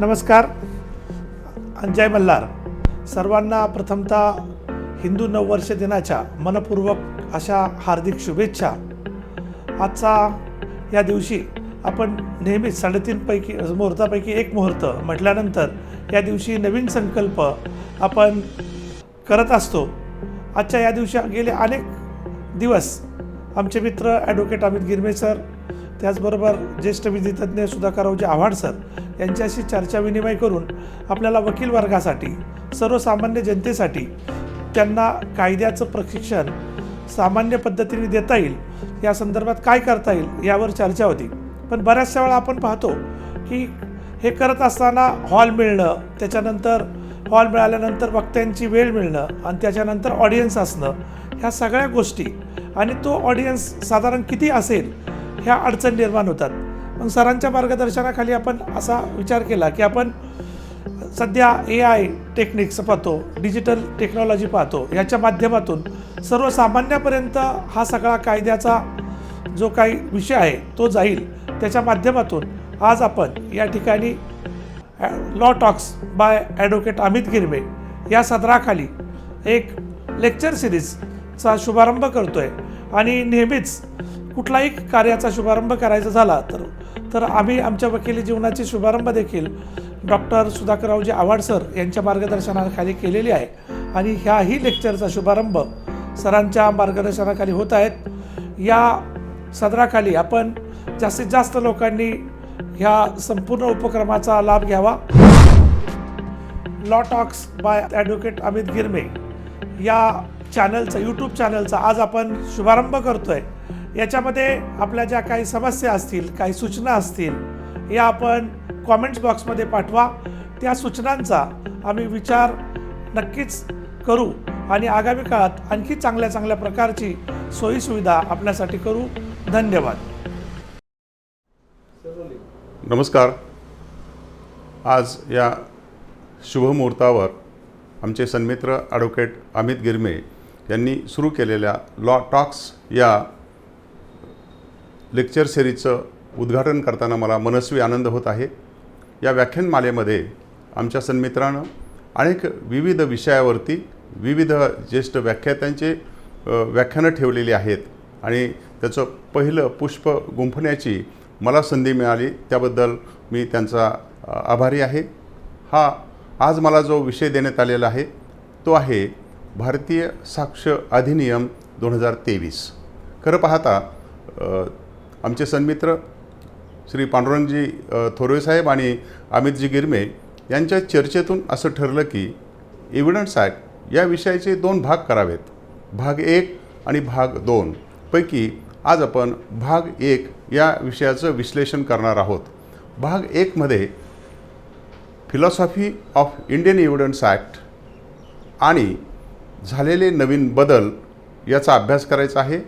नमस्कार आणि जय मल्हार. सर्वांना प्रथमतः हिंदू नववर्ष दिनाच्या मनपूर्वक अशा हार्दिक शुभेच्छा. आजचा या दिवशी आपण नेहमीच 3.5पैकी मुहूर्तापैकी एक मुहूर्त म्हटल्यानंतर या दिवशी नवीन संकल्प आपण करत असतो. आजच्या या दिवशी गेले अनेक दिवस आमचे मित्र ॲडव्होकेट अमित गिरमे सर, त्याचबरोबर ज्येष्ठ विधितज्ञ सुधाकररावजी आव्हाड सर यांच्याशी चर्चा विनिमय करून आपल्याला वकील वर्गासाठी, सर्वसामान्य जनतेसाठी त्यांना कायद्याचं प्रशिक्षण सामान्य पद्धतीने देता येईल, या संदर्भात काय करता येईल यावर चर्चा होती. पण बऱ्याचशा वेळा आपण पाहतो की हे करत असताना हॉल मिळणं, त्याच्यानंतर हॉल मिळाल्यानंतर वक्त्यांची वेळ मिळणं आणि त्याच्यानंतर ऑडियन्स असणं, ह्या सगळ्या गोष्टी आणि तो ऑडियन्स साधारण किती असेल ह्या अडचण निर्माण होतात. मग सरांच्या मार्गदर्शनाखाली आपण असा विचार केला की आपण सध्या AI टेक्निक्स पाहतो, डिजिटल टेक्नॉलॉजी पाहतो, याच्या माध्यमातून सर्वसामान्यापर्यंत हा सगळा कायद्याचा जो काही विषय आहे तो जाईल. त्याच्या माध्यमातून आज आपण या ठिकाणी law talks bye advocate Amit Girme या सदराखाली एक लेक्चर सिरीजचा शुभारंभ करतो आहे. आणि नेहमीच कुठलाही कार्याचा शुभारंभ करायचा झाला तर आम्ही आमच्या वकिली जीवनाचे शुभारंभ देखील डॉ.Adv.Sudhakar आव्हाड सर यांच्या मार्गदर्शनाखाली केलेली आहे. आणि ह्याही लेक्चरचा शुभारंभ सरांच्या मार्गदर्शनाखाली होत आहेत. या सदराखाली आपण जास्तीत जास्त लोकांनी ह्या संपूर्ण उपक्रमाचा लाभ घ्यावा. Law talks bye advocate Amit Girme या चॅनलचा, यूट्यूब चॅनलचा आज आपण शुभारंभ करतो आहे. याच्यामध्ये आपल्या ज्या काही समस्या असतील, काही सूचना असतील, या आपण कॉमेंट्स बॉक्समध्ये पाठवा. त्या सूचनांचा आम्ही विचार नक्कीच करू आणि आगामी काळात आणखी चांगल्या प्रकारची सोयीसुविधा आपल्यासाठी करू. धन्यवाद. नमस्कार. आज या शुभमुहूर्तावर आमचे सन्मित्र ॲडव्होकेट अमित गिरमे यांनी सुरू केलेल्या लॉ टॉक्स या लेक्चर सिरीजचं उद्घाटन करताना मला मनस्वी आनंद होत आहे. या व्याख्यानमालेमध्ये आमच्या सन्मित्रानं अनेक विविध विषयावरती विविध ज्येष्ठ व्याख्यात्यांचे व्याख्यानं ठेवलेली आहेत आणि त्याचं पहिलं पुष्प गुंफण्याची मला संधी मिळाली, त्याबद्दल मी त्यांचा आभारी आहे. आज मला जो विषय देण्यात आलेला आहे तो आहे भारतीय साक्ष्य अधिनियम 2023. खरं पाहता आमचे सन्मित्र श्री पांडुरंगजी थोरवे साहेब आणि अमितजी गिरमे यांच्या चर्चेतून असं ठरलं की एव्हिडन्स ॲक्ट या विषयाचे 2 भाग करावेत, भाग 1 आणि भाग 2 पैकी आज आपण भाग 1 या विषयाचं विश्लेषण करणार आहोत. भाग 1 मध्ये philosophy of Indian Evidence Act आणि झालेले नवीन बदल याचा अभ्यास करायचा आहे.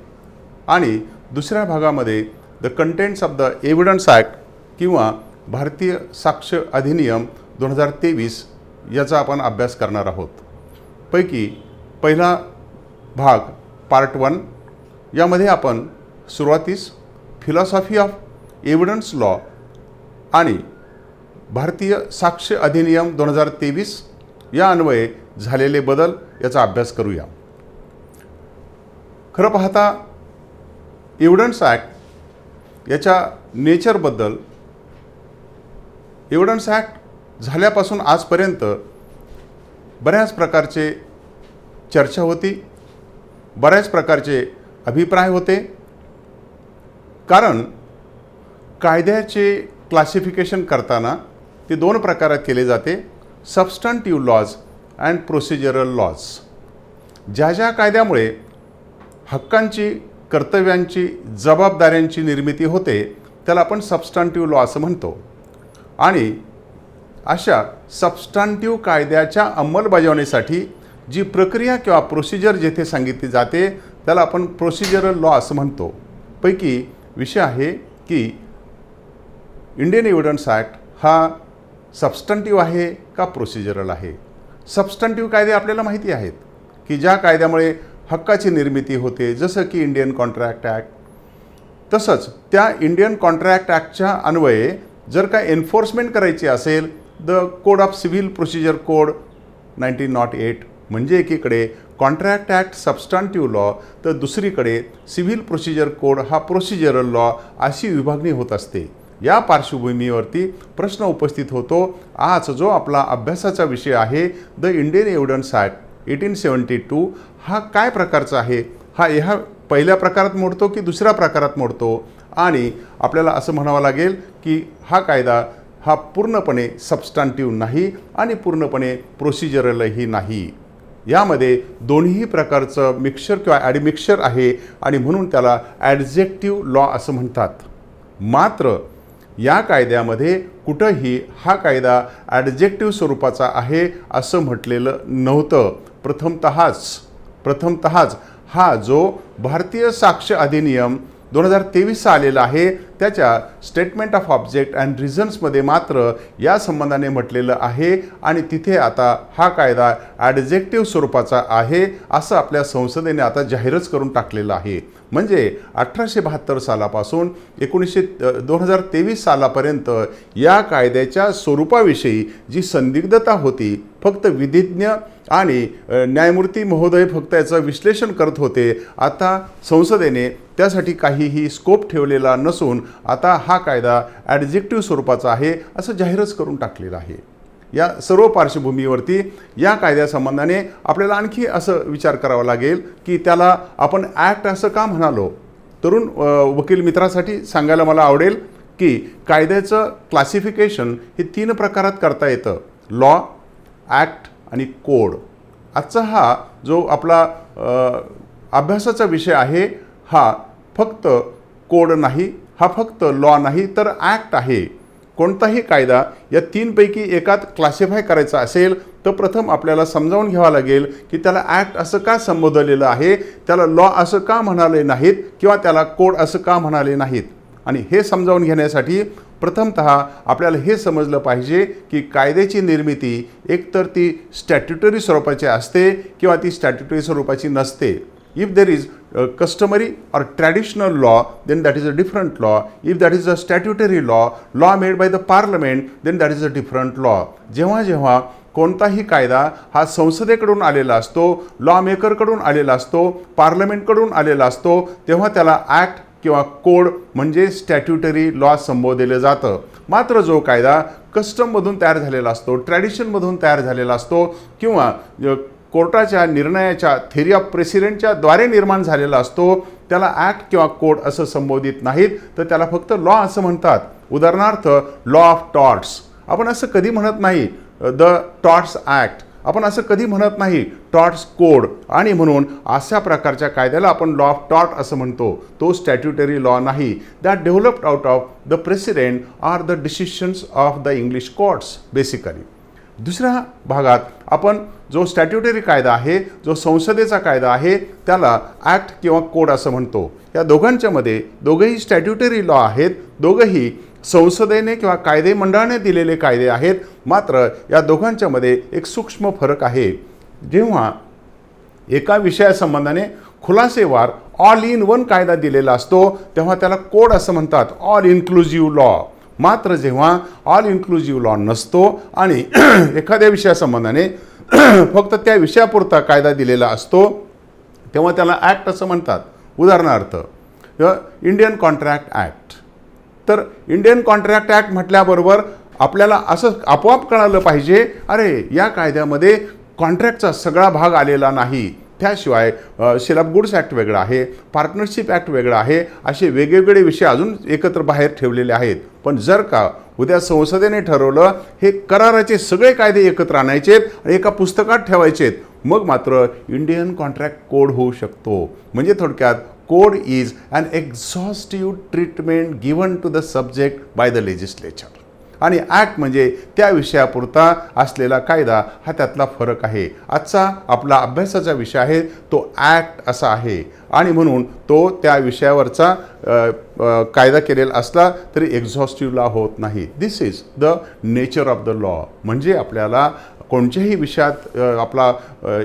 आणि दुसऱ्या भागामध्ये the contents of the evidence act किंवा भारतीय साक्ष्य अधिनियम 2023 याचा आपण अभ्यास करणार आहोत. पैकी पहिला भाग पार्ट 1 यामध्ये आपण सुरुवातीस फिलॉसॉफी ऑफ एव्हिडन्स लॉ आणि भारतीय साक्ष्य अधिनियम 2023 या अन्वये झालेले बदल याचा अभ्यास करूया. खरं पाहता एव्हिडन्स ॲक्ट याच्या नेचरबद्दल, एव्हिडन्स ॲक्ट झाल्यापासून आजपर्यंत बऱ्याच प्रकारचे चर्चा होती, बऱ्याच प्रकारचे अभिप्राय होते. कारण कायद्याचे क्लासिफिकेशन करताना ते 2 प्रकारात केले जाते, सबस्टंटिव्ह लॉज अँड प्रोसिजरल लॉज. ज्या कायद्यामुळे हक्कांची, कर्तव्यांची, जबाबदाऱ्यांची निर्मिती होते त्याला आपण सबस्टंटिव्ह लॉ असं म्हणतो. आणि अशा सबस्टंटिव्ह कायद्याच्या अंमलबजावणीसाठी जी प्रक्रिया किंवा प्रोसिजर जेथे सांगितली जाते त्याला आपण प्रोसिजरल लॉ असं म्हणतो. पैकी विषय आहे की इंडियन एव्हिडन्स ॲक्ट हा सबस्टंटिव्ह आहे का प्रोसिजरल आहे. सबस्टंटिव्ह कायदे आपल्याला माहिती आहेत की ज्या कायद्यामुळे हक्काची निर्मिती होते, जसं की इंडियन कॉन्ट्रॅक्ट ॲक्ट. तसंच त्या इंडियन कॉन्ट्रॅक्ट ॲक्टच्या अन्वये जर का एन्फोर्समेंट करायची असेल the code of civil procedure code 1908 म्हणजे एकीकडे कॉन्ट्रॅक्ट ॲक्ट सबस्टॅन्टिव्ह लॉ तर दुसरीकडे सिव्हिल प्रोसिजर कोड हा प्रोसिजरल लॉ अशी विभागणी होत असते. या पार्श्वभूमीवरती प्रश्न उपस्थित होतो, आज जो आपला अभ्यासाचा विषय आहे द इंडियन एव्हिडन्स ॲक्ट 1872 हा काय प्रकारचा आहे, हा ह्या पहिल्या प्रकारात मोडतो की दुसऱ्या प्रकारात मोडतो. आणि आपल्याला असं म्हणावं लागेल की हा कायदा हा पूर्णपणे सबस्टॅन्टिव्ह नाही आणि पूर्णपणे प्रोसिजरलही नाही. यामध्ये दोन्ही प्रकारचं मिक्सचर किंवा ॲडमिक्सचर आहे आणि म्हणून त्याला ॲडजेक्टिव्ह लॉ असं म्हणतात. मात्र या कायद्यामध्ये कुठंही हा कायदा ॲडजेक्टिव्ह स्वरूपाचा आहे असं म्हटलेलं नव्हतं. प्रथमतःच हा जो भारतीय साक्ष्य अधिनियम 2023 आलेला आहे त्याच्या स्टेटमेंट ऑफ ऑब्जेक्ट अँड रिझन्समध्ये मात्र या संबंधाने म्हटलेलं आहे आणि तिथे आता हा कायदा ॲडजेक्टिव्ह स्वरूपाचा आहे असं आपल्या संसदेने आता जाहीरच करून टाकलेलं आहे. म्हणजे 1872 सालापासून 2023 सालापर्यंत या कायद्याच्या स्वरूपाविषयी जी संदिग्धता होती, फक्त विधिज्ञ आणि न्यायमूर्ती महोदय फक्त याचं विश्लेषण करत होते. आता संसदेने त्यासाठी काहीही स्कोप ठेवलेला नसून आता हा कायदा ॲडजेक्टिव्ह स्वरूपाचा आहे असं जाहीरच करून टाकलेलं आहे. या सर्व पार्श्वभूमीवरती या कायद्यासंबंधाने आपल्याला आणखी असं विचार करावा लागेल की त्याला आपण ॲक्ट असं का म्हणालो. तरुण वकील मित्रासाठी सांगायला मला आवडेल की कायद्याचं क्लासिफिकेशन हे 3 प्रकारात करता येतं, लॉ, ॲक्ट आणि कोड. आजचा हा जो आपला अभ्यासाचा विषय आहे हा फक्त कोड नाही, हा फक्त लॉ नाही तर ॲक्ट आहे. कोणताही कायदा या 3 पैकी एकात क्लासिफाय करायचा असेल तर प्रथम आपल्याला समजावून घ्यावं लागेल की त्याला ॲक्ट असं का संबोधलेलं आहे, त्याला लॉ असं का म्हणाले नाहीत किंवा त्याला कोड असं का म्हणाले नाहीत. आणि हे समजावून घेण्यासाठी प्रथमतः आपल्याला हे समजलं पाहिजे की कायद्याची निर्मिती एकतर ती स्टॅट्युटरी स्वरूपाची असते किंवा ती स्टॅट्युटरी स्वरूपाची नसते. If there is a customary or traditional law, then that is a different law. If that is a statutory law made by the parliament, then that is a different law. जेव्हा कोणताही कायदा हा संसदेकडून आलेला असतो, law मेकरकडून आलेला असतो, पार्लमेंटकडून आलेला असतो, तेव्हा त्याला ॲक्ट किंवा कोड म्हणजे स्टॅट्युटरी लॉ संबोधले जातं. मात्र जो कायदा कस्टममधून तयार झालेला असतो, ट्रॅडिशनमधून तयार झालेला असतो किंवा कोर्टाच्या निर्णयाच्या थेरी ऑफ प्रेसिडेंटच्या द्वारे निर्माण झालेला असतो, त्याला ॲक्ट किंवा कोड असं संबोधित नाहीत तर त्याला फक्त लॉ असं म्हणतात. उदाहरणार्थ लॉ ऑफ टॉर्ट्स, आपण असं कधी म्हणत नाही द टॉर्ट्स ॲक्ट, आपण असं कधी म्हणत नाही टॉर्ट्स कोड. आणि म्हणून अशा प्रकारच्या कायद्याला आपण लॉ ऑफ टॉर्ट असं म्हणतो. तो स्टॅट्युटरी लॉ नाही, that developed out of the precedent or the decisions of the English courts basically. दुसऱ्या भागात आपण जो स्टॅट्युटरी कायदा आहे, जो संसदेचा कायदा आहे, त्याला ॲक्ट किंवा कोड असं म्हणतो. या दोघांच्या मध्ये दोघेही स्टॅट्युटरी लॉ आहेत, दोघंही संसदेने किंवा कायदे मंडळाने दिलेले कायदे आहेत. मात्र या दोघांच्या मध्ये एक सूक्ष्म फरक आहे. जेव्हा एका विषयासंबंधाने खुलासेवार ऑल इन वन कायदा दिलेला असतो तेव्हा त्याला कोड असं म्हणतात, ऑल इन्क्लुझिव्ह लॉ. मात्र जेव्हा ऑल इन्क्लुझिव्ह लॉ नसतो आणि एखाद्या विषयासंबंधाने फक्त त्या विषयापुरता कायदा दिलेला असतो तेव्हा त्याला ॲक्ट असं म्हणतात. उदाहरणार्थ इंडियन कॉन्ट्रॅक्ट ॲक्ट. तर इंडियन कॉन्ट्रॅक्ट ॲक्ट म्हटल्याबरोबर आपल्याला असं आपोआप कळालं पाहिजे, अरे या कायद्यामध्ये कॉन्ट्रॅक्टचा सगळा भाग आलेला नाही. त्याशिवाय सेल ऑफ गुड्स ॲक्ट वेगळा आहे, पार्टनरशिप ॲक्ट वेगळा आहे, असे वेगवेगळे विषय अजून एकत्र बाहेर ठेवलेले आहेत. पण जर का उद्या संसदेने ठरवलं हे कराराचे सगळे कायदे एकत्र आणायचेत आणि एका पुस्तकात ठेवायचेत, मग मात्र इंडियन कॉन्ट्रॅक्ट कोड होऊ शकतो. म्हणजे थोडक्यात code is an exhaustive treatment given to the subject by the legislature. आणि ॲक्ट म्हणजे त्या विषयापुरता असलेला कायदा, हा त्यातला फरक आहे. आजचा आपला अभ्यासाचा विषय आहे तो ॲक्ट असा आहे आणि म्हणून तो त्या विषयावरचा कायदा केलेला असला तरी एक्झॉस्टिव्ह लॉ होत नाही. This is the nature of the law. म्हणजे आपल्याला कोणत्याही विषयात आपला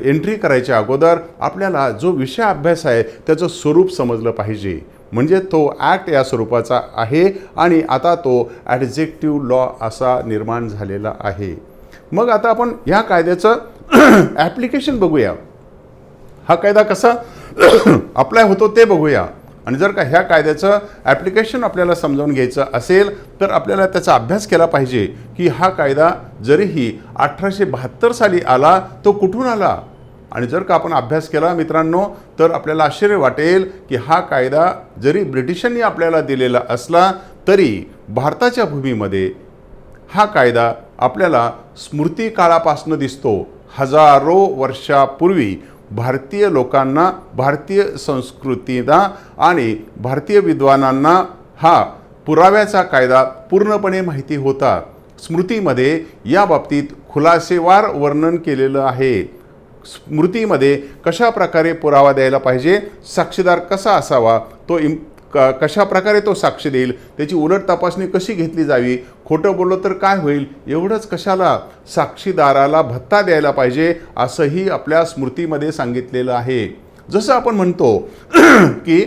एंट्री करायच्या अगोदर आपल्याला जो विषय अभ्यास आहे त्याचं स्वरूप समजलं पाहिजे. म्हणजे तो ॲक्ट या स्वरूपाचा आहे आणि आता तो ॲडजेक्टिव्ह लॉ असा निर्माण झालेला आहे. मग आता आपण ह्या कायद्याचं ॲप्लिकेशन बघूया. हा कायदा कसा अप्लाय होतो ते बघूया. आणि जर का ह्या कायद्याचं ॲप्लिकेशन आपल्याला समजावून घ्यायचं असेल तर आपल्याला त्याचा अभ्यास केला पाहिजे की हा कायदा जरीही 1872 साली आला तो कुठून आला. आणि जर का आपण अभ्यास केला मित्रांनो तर आपल्याला आश्चर्य वाटेल की हा कायदा जरी ब्रिटिशांनी आपल्याला दिलेला असला तरी भारताच्या भूमीमध्ये हा कायदा आपल्याला स्मृती काळापासून दिसतो. हजारो वर्षापूर्वी भारतीय लोकांना, भारतीय संस्कृतीला आणि भारतीय विद्वानांना हा पुराव्याचा कायदा पूर्णपणे माहिती होता. स्मृतीमध्ये या बाबतीत खुलासेवार वर्णन केलेलं आहे. स्मृतीमध्ये कशा प्रकारे पुरावा द्यायला पाहिजे, साक्षीदार कसा असावा, तो कशा प्रकारे तो साक्ष देईल, त्याची उलट तपासणी कशी घेतली जावी, खोटं बोललो तर काय होईल, एवढंच कशाला साक्षीदाराला भत्ता द्यायला पाहिजे असंही आपल्या स्मृतीमध्ये सांगितलेलं आहे. जसं आपण म्हणतो की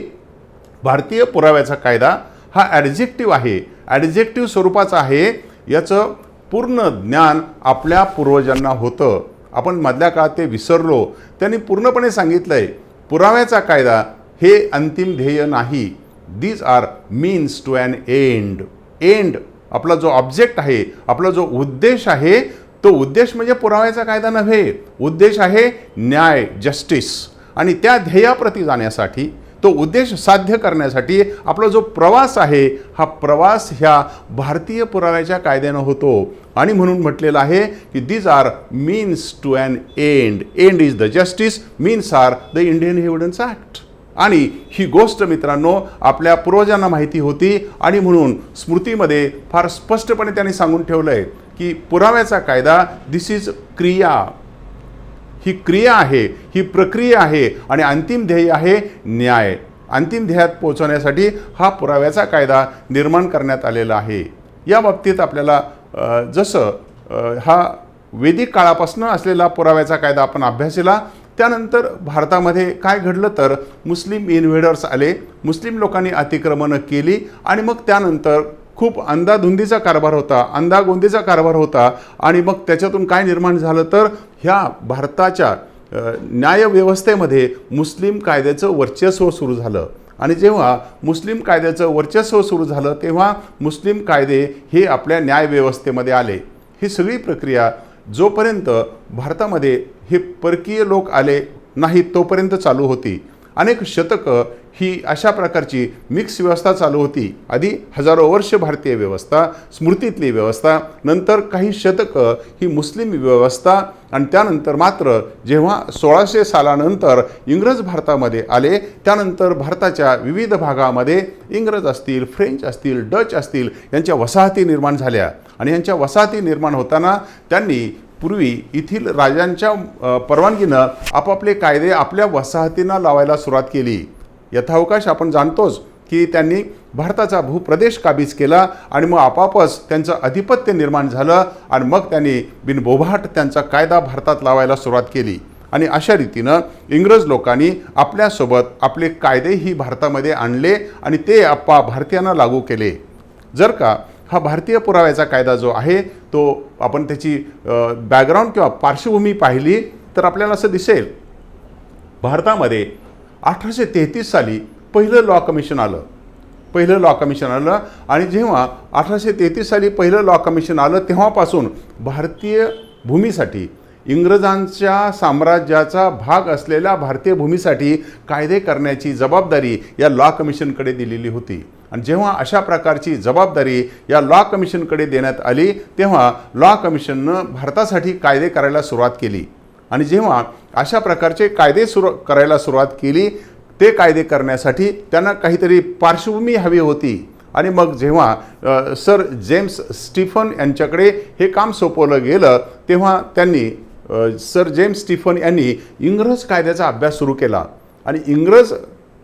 भारतीय पुराव्याचा कायदा हा ॲडजेक्टिव्ह आहे, ॲडजेक्टिव्ह स्वरूपाचा आहे. याचं पूर्ण ज्ञान आपल्या पूर्वजांना होतं. आपण मधल्या काळात ते विसरलो. त्यांनी पूर्णपणे सांगितलंय पुराव्याचा कायदा हे अंतिम ध्येय नाही. These are means to an end. And आपला जो ऑब्जेक्ट आहे, आपला जो उद्देश आहे, तो उद्देश म्हणजे पुराव्याचा कायदा नव्हे. उद्देश आहे न्याय, जस्टिस. आणि त्या ध्येयाप्रती जाण्यासाठी, तो उद्देश साध्य करण्यासाठी आपला जो प्रवास आहे हा प्रवास ह्या भारतीय पुराव्याच्या कायद्यानं होतो. आणि म्हणून म्हटलेलं आहे की these are means to an end. End is the justice, means are the Indian Evidence Act. आणि ही गोष्ट मित्रांनो आपल्या पूर्वजांना माहिती होती आणि म्हणून स्मृतीमध्ये फार स्पष्टपणे त्यांनी सांगून ठेवलं आहे की पुराव्याचा कायदा दिस इज क्रिया. ही क्रिया आहे, ही प्रक्रिया आहे आणि अंतिम ध्येय आहे न्याय. अंतिम ध्येयात पोहोचवण्यासाठी हा पुराव्याचा कायदा निर्माण करण्यात आलेला आहे. या बाबतीत आपल्याला जसं हा वैदिक काळापासून असलेला पुराव्याचा कायदा आपण अभ्यासला, त्यानंतर भारतामध्ये काय घडलं तर मुस्लिम इन्व्हेडर्स आले, मुस्लिम लोकांनी अतिक्रमणं केली आणि मग त्यानंतर खूप अंधाधुंदीचा कारभार होता, अंधागोंदीचा कारभार होता. आणि मग त्याच्यातून काय निर्माण झालं तर ह्या भारताच्या न्यायव्यवस्थेमध्ये मुस्लिम कायद्याचं वर्चस्व सुरू झालं. आणि जेव्हा मुस्लिम कायद्याचं वर्चस्व सुरू झालं तेव्हा मुस्लिम कायदे हे आपल्या न्यायव्यवस्थेमध्ये आले. ही सगळी प्रक्रिया जोपर्यंत भारतामध्ये हे परकीय लोक आले नाहीत तोपर्यंत चालू होती. अनेक शतकं ही अशा प्रकारची मिक्स व्यवस्था चालू होती. आधी हजारो वर्ष भारतीय व्यवस्था, स्मृतीतली व्यवस्था, नंतर काही शतकं ही मुस्लिम व्यवस्था. आणि त्यानंतर मात्र जेव्हा 1600 सालानंतर इंग्रज भारतामध्ये आले त्यानंतर भारताच्या विविध भागामध्ये इंग्रज असतील, फ्रेंच असतील, डच असतील यांच्या वसाहती निर्माण झाल्या. आणि यांच्या वसाहती निर्माण होताना त्यांनी पूर्वी येथील राजांच्या परवानगीनं आपापले कायदे आपल्या वसाहतींना लावायला सुरुवात केली. यथावकाश आपण जाणतोच की त्यांनी भारताचा भूप्रदेश काबीज केला आणि मग आपापच त्यांचं आधिपत्य निर्माण झालं आणि मग त्यांनी बिनबोभाट त्यांचा कायदा भारतात लावायला सुरुवात केली. आणि अशा रीतीनं इंग्रज लोकांनी आपल्यासोबत आपले कायदेही भारतामध्ये आणले आणि ते भारतीयांना लागू केले. जर का हा भारतीय पुराव्याचा कायदा जो आहे तो आपण त्याची बॅकग्राऊंड किंवा पार्श्वभूमी पाहिली तर आपल्याला असं दिसेल भारतामध्ये 1833 साली पहिलं लॉ कमिशन आलं. आणि जेव्हा 1833 साली पहिलं लॉ कमिशन आलं तेव्हापासून भारतीय भूमीसाठी, इंग्रजांच्या साम्राज्याचा भाग असलेल्या भारतीय भूमीसाठी कायदे करण्याची जबाबदारी या लॉ कमिशनकडे दिलेली होती. आणि जेव्हा अशा प्रकारची जबाबदारी या लॉ कमिशनकडे देण्यात आली तेव्हा लॉ कमिशननं भारतासाठी कायदे करायला सुरुवात केली. आणि जेव्हा अशा प्रकारचे कायदे करायला सुरुवात केली ते कायदे करण्यासाठी त्यांना काहीतरी पार्श्वभूमी हवी होती. आणि मग जेव्हा सर जेम्स स्टीफन यांच्याकडे हे काम सोपवलं गेलं तेव्हा त्यांनी सर जेम्स स्टीफन यांनी इंग्रज कायद्याचा अभ्यास सुरू केला. आणि इंग्रज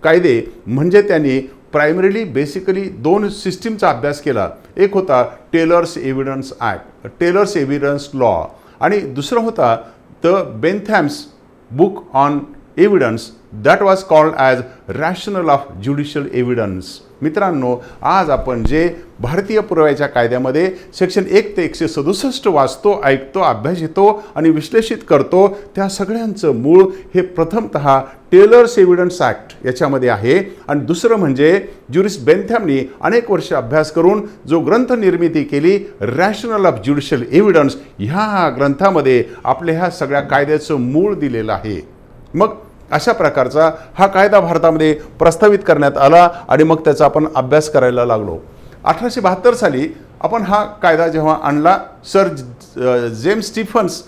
कायदे म्हणजे त्यांनी प्रायमरीली बेसिकली 2 सिस्टीमचा अभ्यास केला. एक होता Taylor's evidence act, Taylor's evidence law, आणि दुसरं होता the Bentham's book on evidence that was called as rational of judicial evidence. मित्रांनो, आज आपण जे भारतीय पुराव्याच्या कायद्यामध्ये सेक्शन 1 ते 167 वाचतो, ऐकतो, अभ्यास घेतो आणि विश्लेषित करतो, त्या सगळ्यांचं मूळ हे प्रथमतः टेलर्स एव्हिडन्स ॲक्ट याच्यामध्ये आहे. आणि दुसरं म्हणजे ज्युरिस बेंथॅमनी अनेक वर्ष अभ्यास करून जो ग्रंथ निर्मिती केली, रॅशनल ऑफ ज्युडिशियल एव्हिडन्स, ह्या ग्रंथामध्ये आपल्या ह्या सगळ्या कायद्याचं मूळ दिलेलं आहे. मग अशा प्रकारचा हा कायदा भारतामध्ये प्रस्तावित करण्यात आला आणि मग त्याचा आपण अभ्यास करायला लागलो. 1872 साली आपण हा कायदा जेव्हा आणला, सर जेम्स स्टीफन्स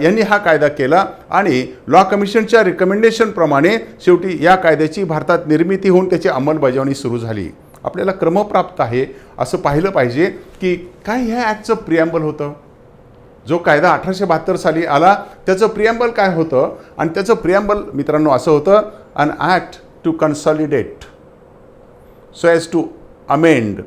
यांनी हा कायदा केला आणि लॉ कमिशनच्या रिकमेंडेशनप्रमाणे शेवटी या कायद्याची भारतात निर्मिती होऊन त्याची अंमलबजावणी सुरू झाली. आपल्याला क्रमप्राप्त आहे असं पाहिलं पाहिजे की काय ह्या ॲक्टचं प्रिॲम्बल होतं. जो कायदा 1872 साली आला त्याचं प्रिॲम्बल काय होतं, आणि त्याचं प्रिॲम्बल मित्रांनो असं होतं, an act to consolidate so as to amend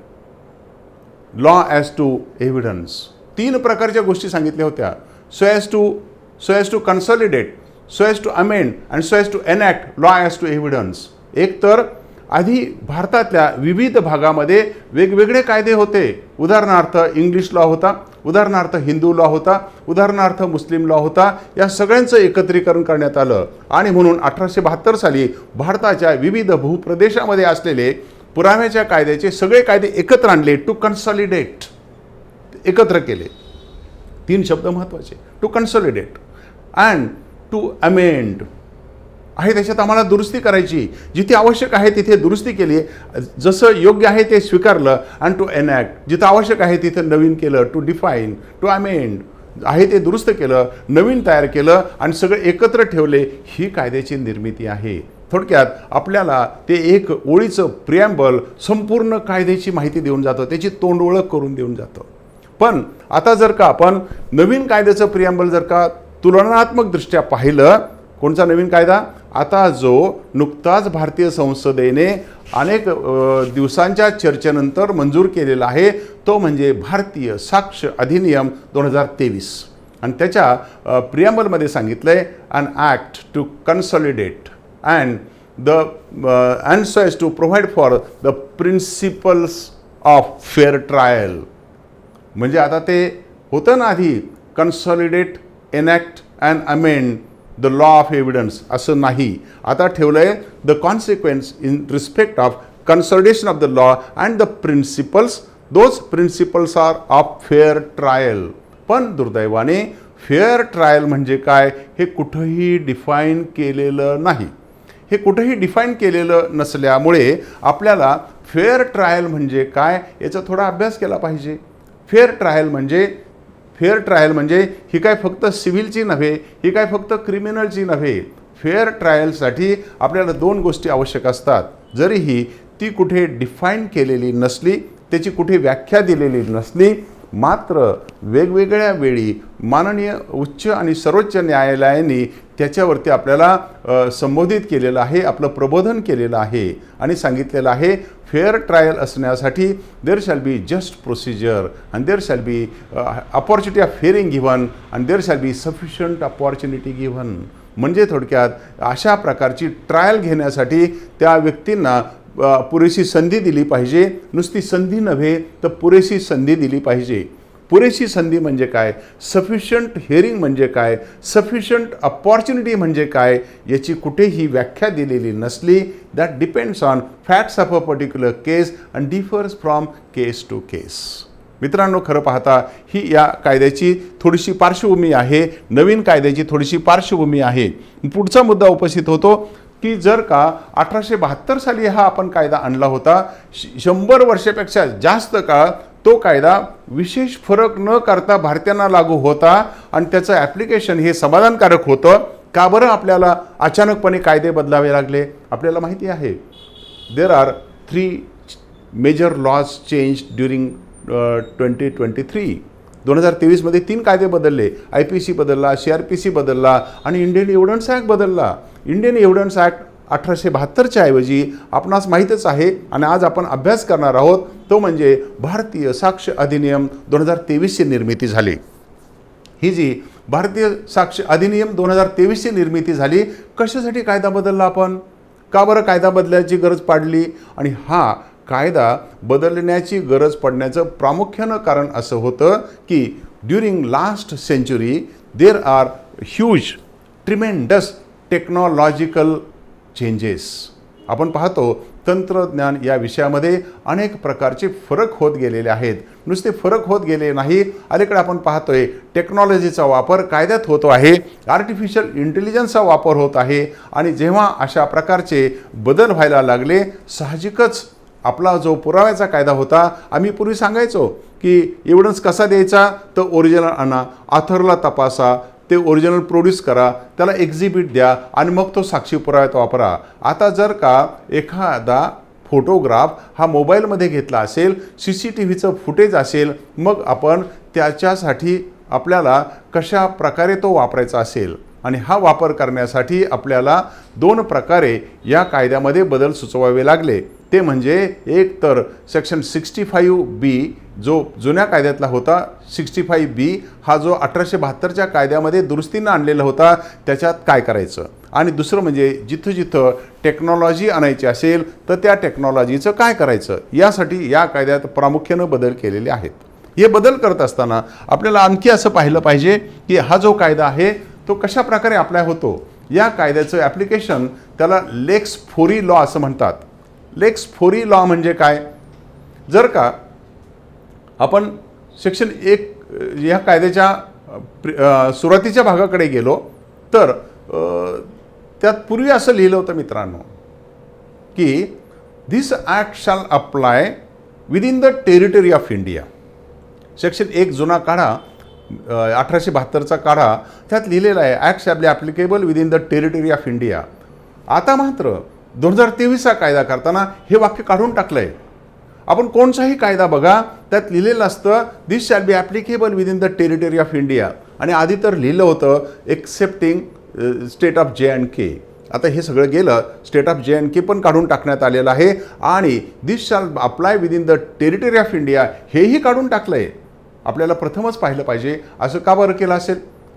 law as to evidence. 3 प्रकारच्या गोष्टी सांगितल्या होत्या, so as to consolidate, so as to amend and so as to enact law as to evidence. एक तर आधी भारतातल्या विविध भागामध्ये वेगवेगळे कायदे होते. उदाहरणार्थ इंग्लिश लॉ होता, उदाहरणार्थ हिंदू लॉ होता, उदाहरणार्थ मुस्लिम लॉ होता. या सगळ्यांचं एकत्रीकरण करण्यात आलं आणि म्हणून 1872 साली भारताच्या विविध भूप्रदेशामध्ये असलेले पुराव्याच्या कायद्याचे सगळे कायदे एकत्र आणले, टू कन्सॉलिडेट, एकत्र केले. 3 शब्द महत्त्वाचे, to consolidate and to amend आहे. त्याच्यात आम्हाला दुरुस्ती करायची, जिथे आवश्यक आहे तिथे दुरुस्ती केली, जसं योग्य आहे ते स्वीकारलं. अँड टू एनॅक्ट, जिथं आवश्यक आहे तिथे नवीन केलं. टू डिफाईन, टू अमेंड आहे ते दुरुस्त केलं, नवीन तयार केलं आणि सगळं एकत्र ठेवले. ही कायद्याची निर्मिती आहे. थोडक्यात आपल्याला ते एक ओळीचं प्रिॲम्बल संपूर्ण कायद्याची माहिती देऊन जातं, त्याची तोंडओळख करून देऊन जातं. पण आता जर का आपण नवीन कायद्याचं प्रिॲम्बल जर का तुलनात्मक दृष्ट्या पाहिलं, कोणता नवीन कायदा, आता जो नुकताच भारतीय संसदेने अनेक दिवसांच्या चर्चेनंतर मंजूर केलेला आहे, तो म्हणजे भारतीय साक्ष्य अधिनियम 2023. आणि त्याच्या प्रिॲम्बलमध्ये सांगितलं आहे, an act to consolidate and so as to provide for the principles of fair trial. म्हणजे आता ते होतं ना आधी consolidate, enact and amend the law of evidence, असं नाही. आता ठेवलं आहे the consequence in respect of consolidation of the law and the principles, those principles are of fair trial. पण दुर्दैवाने फेअर ट्रायल म्हणजे काय हे कुठंही डिफाईन केलेलं नाही. हे कुठंही डिफाईन केलेलं नसल्यामुळे आपल्याला फेअर ट्रायल म्हणजे काय याचा थोडा अभ्यास केला पाहिजे. फेअर ट्रायल म्हणजे ही काय फक्त सिव्हिलची नव्हे, ही काय फक्त क्रिमिनलची नव्हे. फेअर ट्रायलसाठी आपल्याला 2 गोष्टी आवश्यक असतात. जरीही ती कुठे डिफाईन केलेली नसली, त्याची कुठे व्याख्या दिलेली नसली, मात्र वेगवेगळ्या वेळी माननीय उच्च आणि सर्वोच्च न्यायालयाने त्याच्यावरती आपल्याला संबोधित केलेलं आहे, आपलं प्रबोधन केलेलं आहे आणि सांगितलेलं आहे फेअर ट्रायल असण्यासाठी there shall be just procedure and there shall be opportunity of hearing given and there shall be sufficient opportunity given. म्हणजे थोडक्यात अशा प्रकारची ट्रायल घेण्यासाठी त्या व्यक्तींना पुरेशी संधी दिली पाहिजे. नुसती संधी नव्हे तर पुरेशी संधी दिली पाहिजे. पुरेशी संधी म्हणजे काय, सफिशियंट हिअरिंग म्हणजे काय, सफिशियंट अपॉर्च्युनिटी म्हणजे काय, याची कुठेही व्याख्या दिलेली नसली. That depends on facts of a particular case and differs from case to case. मित्रांनो, खरं पाहता ही या कायद्याची थोडीशी पार्श्वभूमी आहे, नवीन कायद्याची थोडीशी पार्श्वभूमी आहे. पुढचा मुद्दा उपस्थित होतो की जर का 1872 साली हा आपण कायदा आणला होता, 100 वर्षापेक्षा जास्त काळ तो कायदा विशेष फरक न करता भारतीयांना लागू होता आणि त्याचं ॲप्लिकेशन हे समाधानकारक होतं. का बरं आपल्याला अचानकपणे कायदे बदलावे लागले? आपल्याला माहिती आहे, there are 3 major laws change during 2023. 2023मध्ये 3 कायदे बदलले. IPC बदलला, CRPC बदलला आणि इंडियन एव्हिडन्स ॲक्ट बदलला. इंडियन एव्हिडन्स ॲक्ट 1872च्या ऐवजी आपणास माहीतच आहे आणि आज आपण अभ्यास करणार आहोत, तो म्हणजे भारतीय साक्ष्य अधिनियम 2023ची निर्मिती झाली. ही जी भारतीय साक्ष्य अधिनियम 2023ची निर्मिती झाली. कशासाठी कायदा बदलला आपण? का बरं कायदा बदलायची गरज पडली? आणि हा कायदा बदलण्याची गरज पडण्याचं प्रामुख्यानं कारण असं होतं की during last century there are huge tremendous technological changes. आपण पाहतो तंत्रज्ञान या विषयामध्ये अनेक प्रकारचे फरक होत गेलेले आहेत. नुसते फरक होत गेले नाही, अलीकडे आपण पाहतोय टेक्नॉलॉजीचा वापर कायद्यात होतो आहे, आर्टिफिशियल इंटेलिजन्सचा वापर होत आहे. आणि जेव्हा अशा प्रकारचे बदल व्हायला लागले, साहजिकच आपला जो पुराव्याचा कायदा होता, आम्ही पूर्वी सांगायचो की एव्हिडन्स कसा द्यायचा, तर ओरिजिनल आणा, ऑथरला तपासा, ते ओरिजिनल प्रोड्यूस करा, त्याला एक्झिबिट द्या आणि मग तो साक्षी पुराव्यात वापरा. आता जर का एखादा फोटोग्राफ हा मोबाईलमध्ये घेतला असेल, CCTVचं फुटेज असेल, मग आपण त्याच्यासाठी आपल्याला कशा प्रकारे तो वापरायचा असेल. आणि हा वापर करण्यासाठी आपल्याला 2 प्रकारे या कायद्यामध्ये बदल सुचवावे लागले. ते म्हणजे एक तर सेक्शन 65B जो जुन्या कायद्यातला होता, 65B हा जो 1872च्या कायद्यामध्ये दुरुस्तीनं आणलेला होता, त्याच्यात काय करायचं. आणि दुसरं म्हणजे जिथं जिथं टेक्नॉलॉजी आणायची असेल तर त्या टेक्नॉलॉजीचं काय करायचं, यासाठी या कायद्यात प्रामुख्यानं बदल केलेले आहेत. हे बदल करत असताना आपल्याला आणखी असं पाहिलं पाहिजे की हा जो कायदा आहे तो कशा प्रकारे अप्लाय होतो. या कायद्याचं ॲप्लिकेशन त्याला लेक्स फोरी लॉ असं म्हणतात. लेक्स फोरी लॉ म्हणजे काय? जर का आपण सेक्शन 1 या कायद्याच्या सुरुवातीच्या भागाकडे गेलो तर त्यात पूर्वी असं लिहिलं होतं मित्रांनो की this act shall apply within the territory of India. Section 1 जुना काढा, 1872चा काढा, त्यात लिहिलेलं आहे act shall be applicable within the territory of India. आता मात्र 2023चा कायदा करताना हे वाक्य काढून टाकलं आहे. आपण कोणताही कायदा बघा, त्यात लिहिलेलं असतं this shall be applicable within the territory of India. आणि आधी तर लिहिलं होतं एक्सेप्टिंग स्टेट ऑफ J&K. आता हे सगळं गेलं, स्टेट ऑफ J&K पण काढून टाकण्यात आलेलं आहे. आणि this shall apply within the territory of India हेही काढून टाकलं आहे. आपल्याला प्रथमच पाहिलं पाहिजे असं का बरं केलं असेल.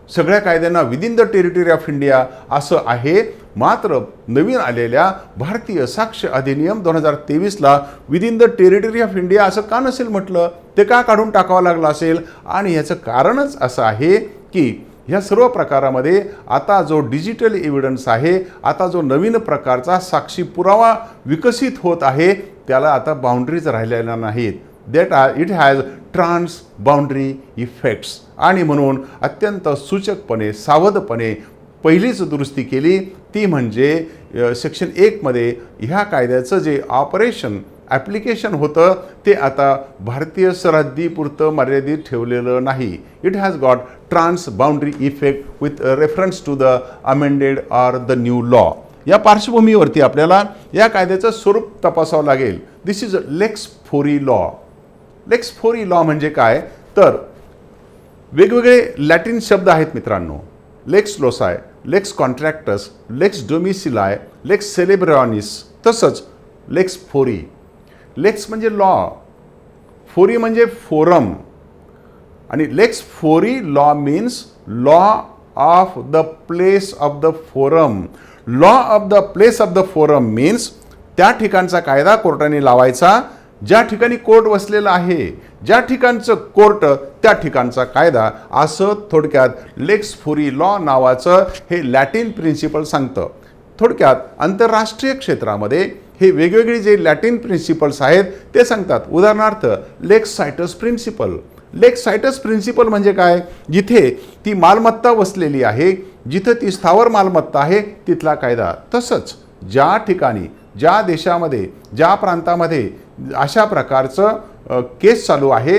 सगळ्या कायद्यांना within the territory of India असं आहे, मात्र नवीन आलेल्या भारतीय साक्ष्य अधिनियम 2023ला within the territory of India असं का नसेल म्हटलं, ते का काढून टाकावं लागलं असेल. आणि याचं कारणच असं आहे की ह्या सर्व प्रकारामध्ये आता जो डिजिटल एव्हिडन्स आहे, आता जो नवीन प्रकारचा साक्षी पुरावा विकसित होत आहे, त्याला आता बाउंड्रीज राहिलेल्या नाहीत. It has trans boundary effects. आणि म्हणून अत्यंत सूचकपणे सावधपणे पहिलीच दुरुस्ती केली, ती म्हणजे सेक्शन 1मध्ये ह्या कायद्याचं जे ऑपरेशन ॲप्लिकेशन होतं ते आता भारतीय सरहद्दीपुरतं मर्यादित ठेवलेलं नाही. It has got trans boundary effect with reference to the amended or the new law. या पार्श्वभूमीवरती आपल्याला या कायद्याचं स्वरूप तपासावं लागेल. दिस इज लेक्स फोरी लॉ. लेक्स फोरी लॉ म्हणजे काय, तर वेगवेगळे लॅटिन शब्द आहेत मित्रांनो. लेक्स लोसाय, लेक्स कॉन्ट्रॅक्टस, लेक्स डोमिसिलाय, लेक्स सेलेब्रॉनिस, तसंच लेक्स फोरी. लेक्स म्हणजे लॉ, फोरी म्हणजे फोरम. आणि lex fori law means law of the place of the forum. Law of the place of the forum means त्या ठिकाणचा कायदा कोर्टाने लावायचा ज्या ठिकाणी कोर्ट वसलेला आहे, ज्या ठिकाणचं कोर्ट त्या ठिकाणचा कायदा, असं थोडक्यात लेक्स फोरी लॉ नावाचं हे लॅटिन प्रिन्सिपल सांगतं. थोडक्यात आंतरराष्ट्रीय क्षेत्रामध्ये हे वेगवेगळे जे लॅटिन प्रिन्सिपल्स आहेत ते सांगतात. उदाहरणार्थ लेक्स सायटस प्रिन्सिपल. लेक्स सायटस प्रिन्सिपल म्हणजे काय, जिथे ती मालमत्ता वसलेली आहे, जिथं ती स्थावर मालमत्ता आहे तिथला कायदा. तसंच ज्या ठिकाणी, ज्या देशामध्ये, ज्या प्रांतामध्ये अशा प्रकारचं केस चालू आहे,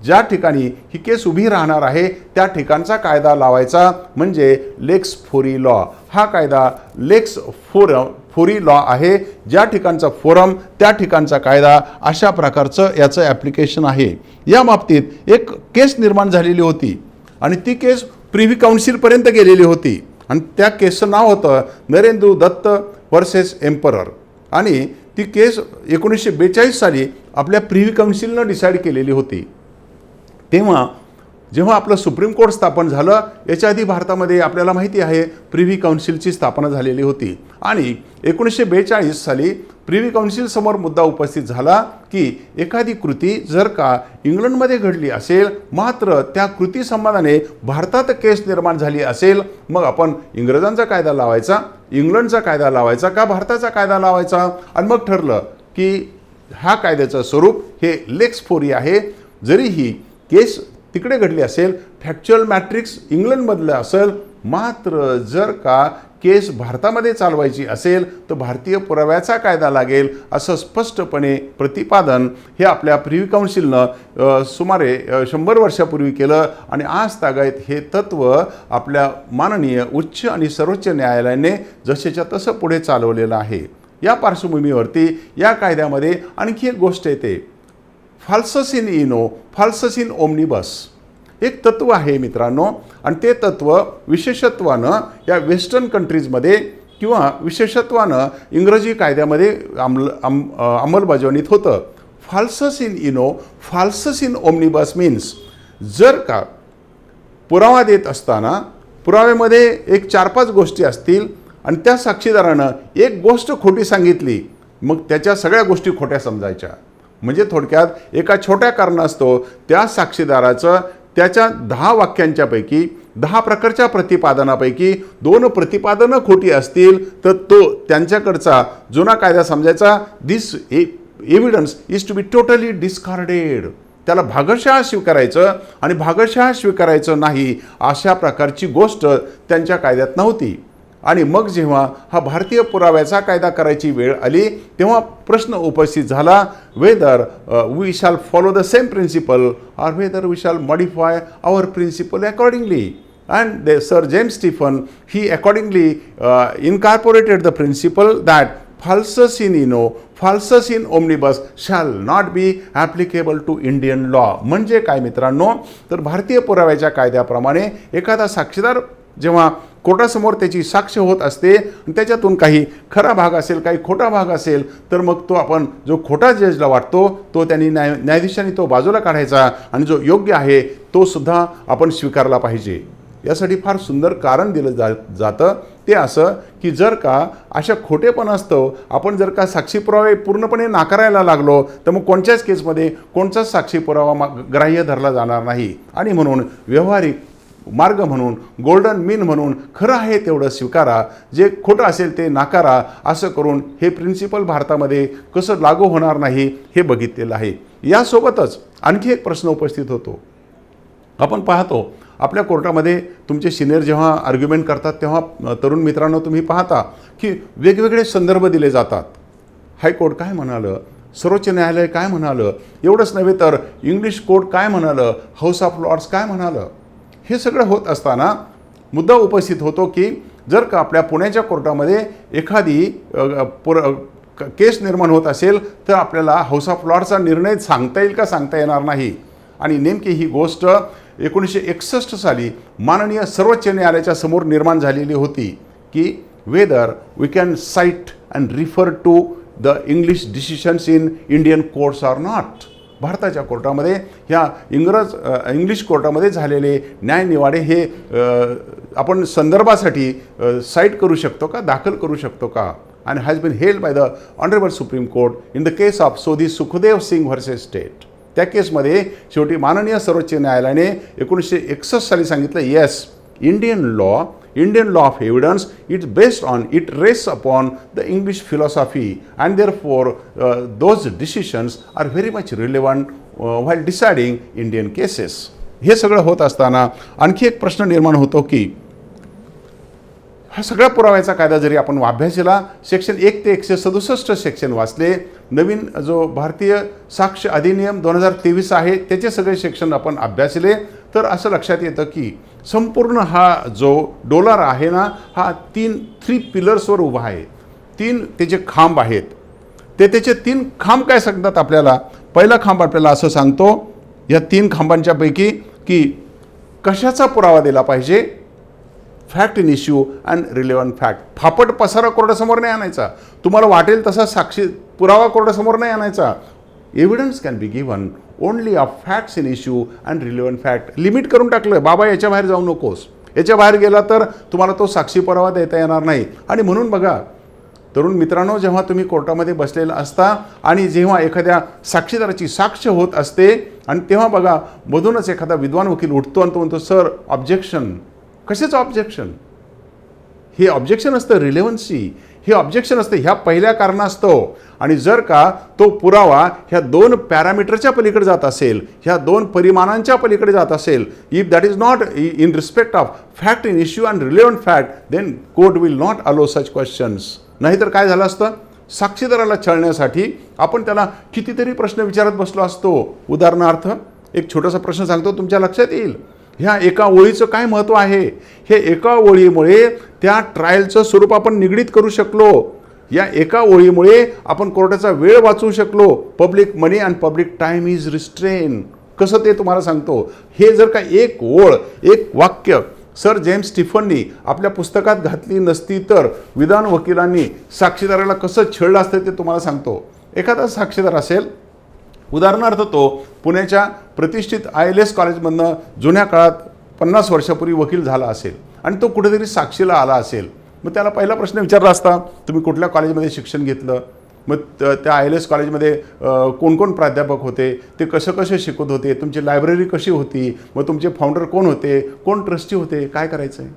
ज्या ठिकाणी ही केस उभी राहणार आहे त्या ठिकाणचा कायदा लावायचा म्हणजे लेक्स फोरी लॉ. हा कायदा लेक्स फोरी लॉ आहे. ज्या ठिकाणचा फोरम त्या ठिकाणचा कायदा, अशा प्रकारचं याचं ॲप्लिकेशन आहे. या बाबतीत एक केस निर्माण झालेली होती आणि ती केस प्रिव्ही काउन्सिलपर्यंत गेलेली होती आणि त्या केसचं नाव होतं नरेंद्र दत्त वर्सेस एम्परर. आणि ती केस 1942 साली आपल्या प्रिव्ही काउन्सिलनं डिसाईड केलेली होती. तेव्हा जेव्हा आपलं सुप्रीम कोर्ट स्थापन झालं, याच्या आधी भारतामध्ये आपल्याला माहिती आहे प्रिव्ही काउन्सिलची स्थापना झालेली होती आणि 1942 साली प्रिव्ही काउन्सिलसमोर मुद्दा उपस्थित झाला की एखादी कृती जर का इंग्लंडमध्ये घडली असेल, मात्र त्या कृती संबंधाने भारतात केस निर्माण झाली असेल, मग आपण इंग्रजांचा कायदा लावायचा, इंग्लंडचा कायदा लावायचा का भारताचा कायदा लावायचा? आणि मग ठरलं की ह्या कायद्याचं स्वरूप हे लेक्स फोरी आहे. जरी ही केस तिकडे घडली असेल, फॅक्च्युअल मॅट्रिक्स इंग्लंडमधलं असेल, मात्र जर का केस भारतामध्ये चालवायची असेल तर भारतीय पुराव्याचा कायदा लागेल, असं स्पष्टपणे प्रतिपादन हे आपल्या प्रिव्ही काउन्सिलनं सुमारे 100 वर्षापूर्वी केलं. आणि आज तागायत हे तत्त्व आपल्या माननीय उच्च आणि सर्वोच्च न्यायालयाने जसेच्या तसं पुढे चालवलेलं आहे. या पार्श्वभूमीवरती या कायद्यामध्ये आणखी एक गोष्ट येते, फाल्सस in uno falsus in omnibus, एक तत्त्व आहे मित्रांनो. आणि ते तत्त्व विशेषत्वानं या वेस्टर्न कंट्रीजमध्ये किंवा विशेषत्वानं इंग्रजी कायद्यामध्ये अंमलबजावणीत होतं. फाल्सस in uno falsus in omnibus means जर का पुरावा देत असताना पुराव्यामध्ये एक 4-5 गोष्टी असतील आणि त्या साक्षीदारानं एक गोष्ट खोटी सांगितली, मग त्याच्या सगळ्या गोष्टी खोट्या समजायच्या. म्हणजे थोडक्यात एका छोट्या कारणास्तव त्या साक्षीदाराचं त्याच्या 10 वाक्यांच्यापैकी 10 प्रकारच्या प्रतिपादनापैकी 2 प्रतिपादनं खोटी असतील तर तो त्यांच्याकडचा जुना कायदा समजायचा. This evidence is to be totally discarded. त्याला भागशः स्वीकारायचं आणि भागशः स्वीकारायचं नाही अशा प्रकारची गोष्ट त्यांच्या कायद्यात नव्हती. आणि मग जेव्हा हा भारतीय पुराव्याचा कायदा करायची वेळ आली तेव्हा प्रश्न उपस्थित झाला, whether we shall follow the same principle or whether we shall modify our principle accordingly. And sir James Stephen he accordingly incorporated the principle that falsus in uno falsus in omnibus shall not be applicable to Indian law. म्हणजे काय मित्रांनो, तर भारतीय पुराव्याच्या कायद्याप्रमाणे एखादा साक्षीदार जेव्हा कोर्टासमोर त्याची साक्ष होत असते आणि त्याच्यातून काही खरा भाग असेल काही खोटा भाग असेल तर मग तो आपण जो खोटा जजला वाटतो तो त्यांनी न्यायाधीशांनी तो बाजूला काढायचा आणि जो योग्य आहे तो सुद्धा आपण स्वीकारला पाहिजे. यासाठी फार सुंदर कारण दिलं जातं. ते असं की जर का अशा खोटेपणास्तव आपण जर का साक्षी पुरावे पूर्णपणे नाकारायला लागलो तर मग कोणत्याच केसमध्ये कोणताच साक्षी पुरावा ग्राह्य धरला जाणार नाही. आणि म्हणून व्यावहारिक मार्ग म्हणून गोल्डन मीन म्हणून खरं आहे तेवढं स्वीकारा, जे खोटं असेल ते नाकारा, असं करून हे प्रिन्सिपल भारतामध्ये कसं लागू होणार नाही हे बघितलेलं आहे. यासोबतच आणखी एक प्रश्न उपस्थित होतो. आपण पाहतो आपल्या कोर्टामध्ये तुमचे सिनियर जेव्हा आर्ग्युमेंट करतात तेव्हा तरुण मित्रांनो तुम्ही पाहता की वेगवेगळे संदर्भ दिले जातात. हायकोर्ट काय म्हणालं, सर्वोच्च न्यायालय काय म्हणालं, एवढंच नव्हे तर इंग्लिश कोर्ट काय म्हणालं, हाऊस ऑफ लॉर्ड्स काय म्हणालं. हे सगळं होत असताना मुद्दा उपस्थित होतो की जर का आपल्या पुण्याच्या कोर्टामध्ये एखादी केस निर्माण होत असेल तर आपल्याला हाऊस ऑफ लॉर्डचा निर्णय सांगता येईल का सांगता येणार नाही. आणि नेमकी ही गोष्ट 1961 साली माननीय सर्वोच्च न्यायालयाच्या समोर निर्माण झालेली होती की whether we can cite and refer to the English decisions in Indian courts or not. भारताच्या कोर्टामध्ये ह्या इंग्लिश कोर्टामध्ये झालेले न्यायनिवाडे हे आपण संदर्भासाठी साईट करू शकतो का, दाखल करू शकतो का. and has been held by the Honorable Supreme Court in the case of Sodhi Sukhdev Singh versus State. त्या केसमध्ये शेवटी माननीय सर्वोच्च न्यायालयाने 1961 साली सांगितलं, yes Indian law of evidence, it's based on, it rests upon the English philosophy, and therefore those decisions are very much relevant while deciding Indian cases. हे सगळं होत असताना आणखी एक प्रश्न निर्माण होतो की हा सगळा पुराव्याचा कायदा जरी आपण अभ्यासला, सेक्शन 1 ते 167 सेक्शन वाचले, नवीन जो भारतीय साक्ष्य अधिनियम 2023 आहे त्याचे सगळे सेक्शन आपण अभ्यासले, तर असं लक्षात येतं की संपूर्ण हा जो डोलार आहे ना, हा 3 पिलर्सवर उभा आहे. 3 त्याचे खांब आहेत. त्याचे 3 खांब काय सांगतात आपल्याला. पहिला खांब आपल्याला असं सांगतो या 3 खांबांच्या पैकी की कशाचा पुरावा दिला पाहिजे, fact in issue and relevant fact. फापट पसारा कोर्टासमोर नाही आणायचा, तुम्हाला वाटेल तसा साक्षी पुरावा कोर्टासमोर नाही आणायचा. Evidence can be given only of facts in issue and relevant fact. Limit करून टाकलं, बाबा याच्या बाहेर जाऊ नकोस, याच्या बाहेर गेला तर तुम्हाला तो साक्षी पुरावा देता येणार नाही. आणि म्हणून बघा तरुण मित्रांनो, जेव्हा तुम्ही कोर्टामध्ये बसलेला असता आणि जेव्हा एखाद्या साक्षीदाराची साक्ष होत असते आणि तेव्हा बघा मधूनच एखादा विद्वान वकील उठतो आणि तो म्हणतो सर ऑब्जेक्शन. कशाचं ऑब्जेक्शन? हे ऑब्जेक्शन असतं रिलेव्हन्सी, हे ऑब्जेक्शन असतं ह्या पहिल्या कारणास्तव. आणि जर का तो पुरावा ह्या 2 पॅरामीटरच्या पलीकडे जात असेल, ह्या 2 परिमाणांच्या पलीकडे जात असेल, if that is not in respect of fact in issue and relevant fact, then court will not allow such questions. नाहीतर काय झालं असतं, साक्षीदाराला छळण्यासाठी आपण त्याला कितीतरी प्रश्न विचारत बसलो असतो. उदाहरणार्थ एक छोटासा प्रश्न सांगतो, तुमच्या लक्षात येईल. ह्या एका ओळीचं काय महत्त्व आहे, हे एका ओळीमुळे त्या ट्रायलचं स्वरूप आपण निगडीत करू शकलो. या एका ओळीमुळे आपण कोर्टाचा वेळ वाचवू शकलो. Public money and public time is restrain. कसं ते तुम्हाला सांगतो. हे जर का एक ओळ, एक वाक्य सर जेम्स स्टीफननी आपल्या पुस्तकात घातली नसती तर विधान वकिलांनी साक्षीदाराला कसं छळलं असतं ते तुम्हाला सांगतो. एखादा साक्षीदार असेल, उदाहरणार्थ तो पुण्याच्या प्रतिष्ठित ILS कॉलेजमधनं जुन्या काळात 50 वर्षापूर्वी वकील झाला असेल आणि तो कुठेतरी साक्षीला आला असेल. मग त्याला पहिला प्रश्न विचारला असता, तुम्ही कुठल्या कॉलेजमध्ये शिक्षण घेतलं, मग त्या ILS कॉलेजमध्ये कोण कोण प्राध्यापक होते, ते कसं कसं शिकवत होते, तुमची लायब्ररी कशी होती, मग तुमचे फाउंडर कोण होते, कोण ट्रस्टी होते, काय करायचं आहे.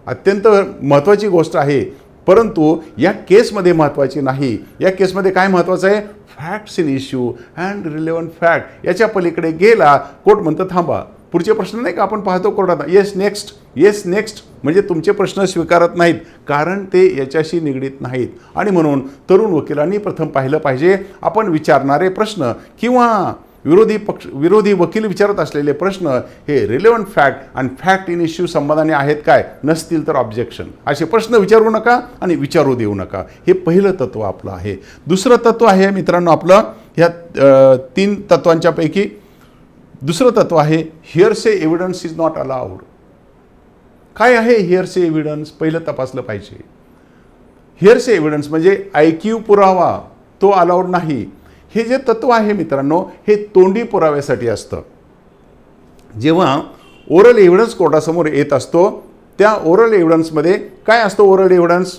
अत्यंत महत्त्वाची गोष्ट आहे, परंतु या केसमध्ये महत्त्वाची नाही. या केसमध्ये काय महत्त्वाचं आहे, facts in issue and relevant fact. याच्या पलीकडे गेला कोर्ट म्हणतं थांबा, पुढचे प्रश्न नाही का आपण पाहतो कोर्टात, येस नेक्स्ट, येस नेक्स्ट, म्हणजे तुमचे प्रश्न स्वीकारत नाहीत कारण ते याच्याशी निगडीत नाहीत. आणि म्हणून तरुण वकिलांनी प्रथम पाहिलं पाहिजे आपण विचारणारे प्रश्न किंवा विरोधी वकील विचारत असलेले प्रश्न हे रिलेव्हंट फॅक्ट आणि फॅक्ट इन इश्यू संबंधाने आहेत काय, नसतील तर ऑब्जेक्शन. असे प्रश्न विचारू नका आणि विचारू देऊ नका. हे पहिलं तत्व आपलं आहे. दुसरं तत्व आहे मित्रांनो आपलं, ह्या 3 तत्वांच्या पैकी दुसरं तत्व आहे हिअरसे एव्हिडन्स इज नॉट अलाउड. काय आहे हिअरसे एव्हिडन्स, पहिलं तपासलं पाहिजे. हिअरसे एव्हिडन्स म्हणजे IQ पुरावा तो अलाउड नाही. हे जे तत्व आहे मित्रांनो हे तोंडी पुराव्यासाठी असतं. जेव्हा ओरल एव्हिडन्स कोर्टासमोर येत असतो त्या ओरल एव्हिडन्समध्ये काय असतं, ओरल एव्हिडन्स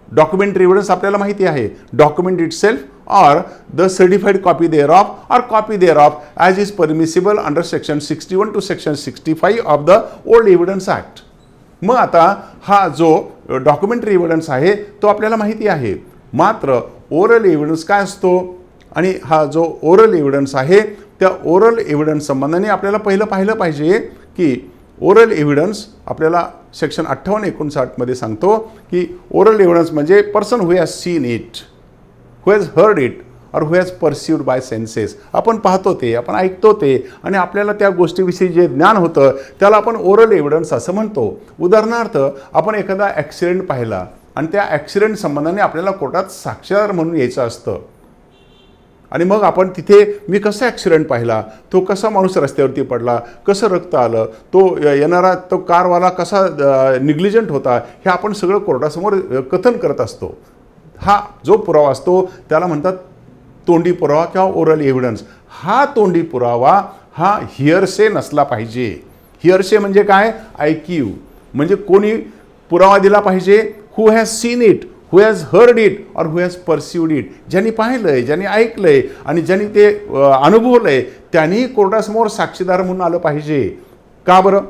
डॉक्युमेंटरी एव्हिडन्स आपल्याला माहिती आहे, document it self or the certified copy thereof or copy thereof as is permissible under section 61 to section 65 of the old evidence act. मग आता हा जो डॉक्युमेंटरी एव्हिडन्स आहे तो आपल्याला माहिती आहे, मात्र ओरल एव्हिडन्स काय असतो आणि हा जो ओरल एव्हिडन्स आहे त्या ओरल एव्हिडन्स संबंधाने आपल्याला पहिलं पाहिलं पाहिजे की ओरल एव्हिडन्स आपल्याला सेक्शन 58-59 मध्ये सांगतो की ओरल एव्हिडन्स म्हणजे person who has seen it, who has heard it or who has perceived by senses. आपण पाहतो ते, आपण ऐकतो ते आणि आपल्याला त्या गोष्टीविषयी जे ज्ञान होतं त्याला आपण ओरल एव्हिडन्स असं म्हणतो. उदाहरणार्थ आपण एखादा ॲक्सिडेंट पाहिला आणि त्या ॲक्सिडेंट संबंधाने आपल्याला कोर्टात साक्षीदार म्हणून यायचं असतं आणि मग आपण तिथे मी कसा ॲक्सिडेंट पाहिला, तो कसा माणूस रस्त्यावरती पडला, कसं रक्त आलं, तो येणारा तो कारवाला कसा निग्लिजंट होता, हे आपण सगळं कोर्टासमोर कथन करत असतो. हा जो पुरावा असतो त्याला म्हणतात तोंडी पुरावा किंवा ओरल एव्हिडन्स. हा तोंडी पुरावा हा हिअरसे नसला पाहिजे. हिअरसे म्हणजे काय, IQ म्हणजे कोणी पुरावा दिला पाहिजे, who has seen it, who has heard it और हु हॅज परसिव्ड इट. ज्यांनी पाहिलंय, ज्यांनी ऐकलंय आणि ज्यांनी ते अनुभवलंय त्यांनी कोर्टासमोर साक्षीदार म्हणून आलं पाहिजे. का बरं,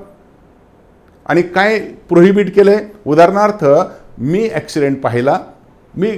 आणि काय प्रोहिबिट केलंय. उदाहरणार्थ मी ॲक्सिडेंट पाहिला, मी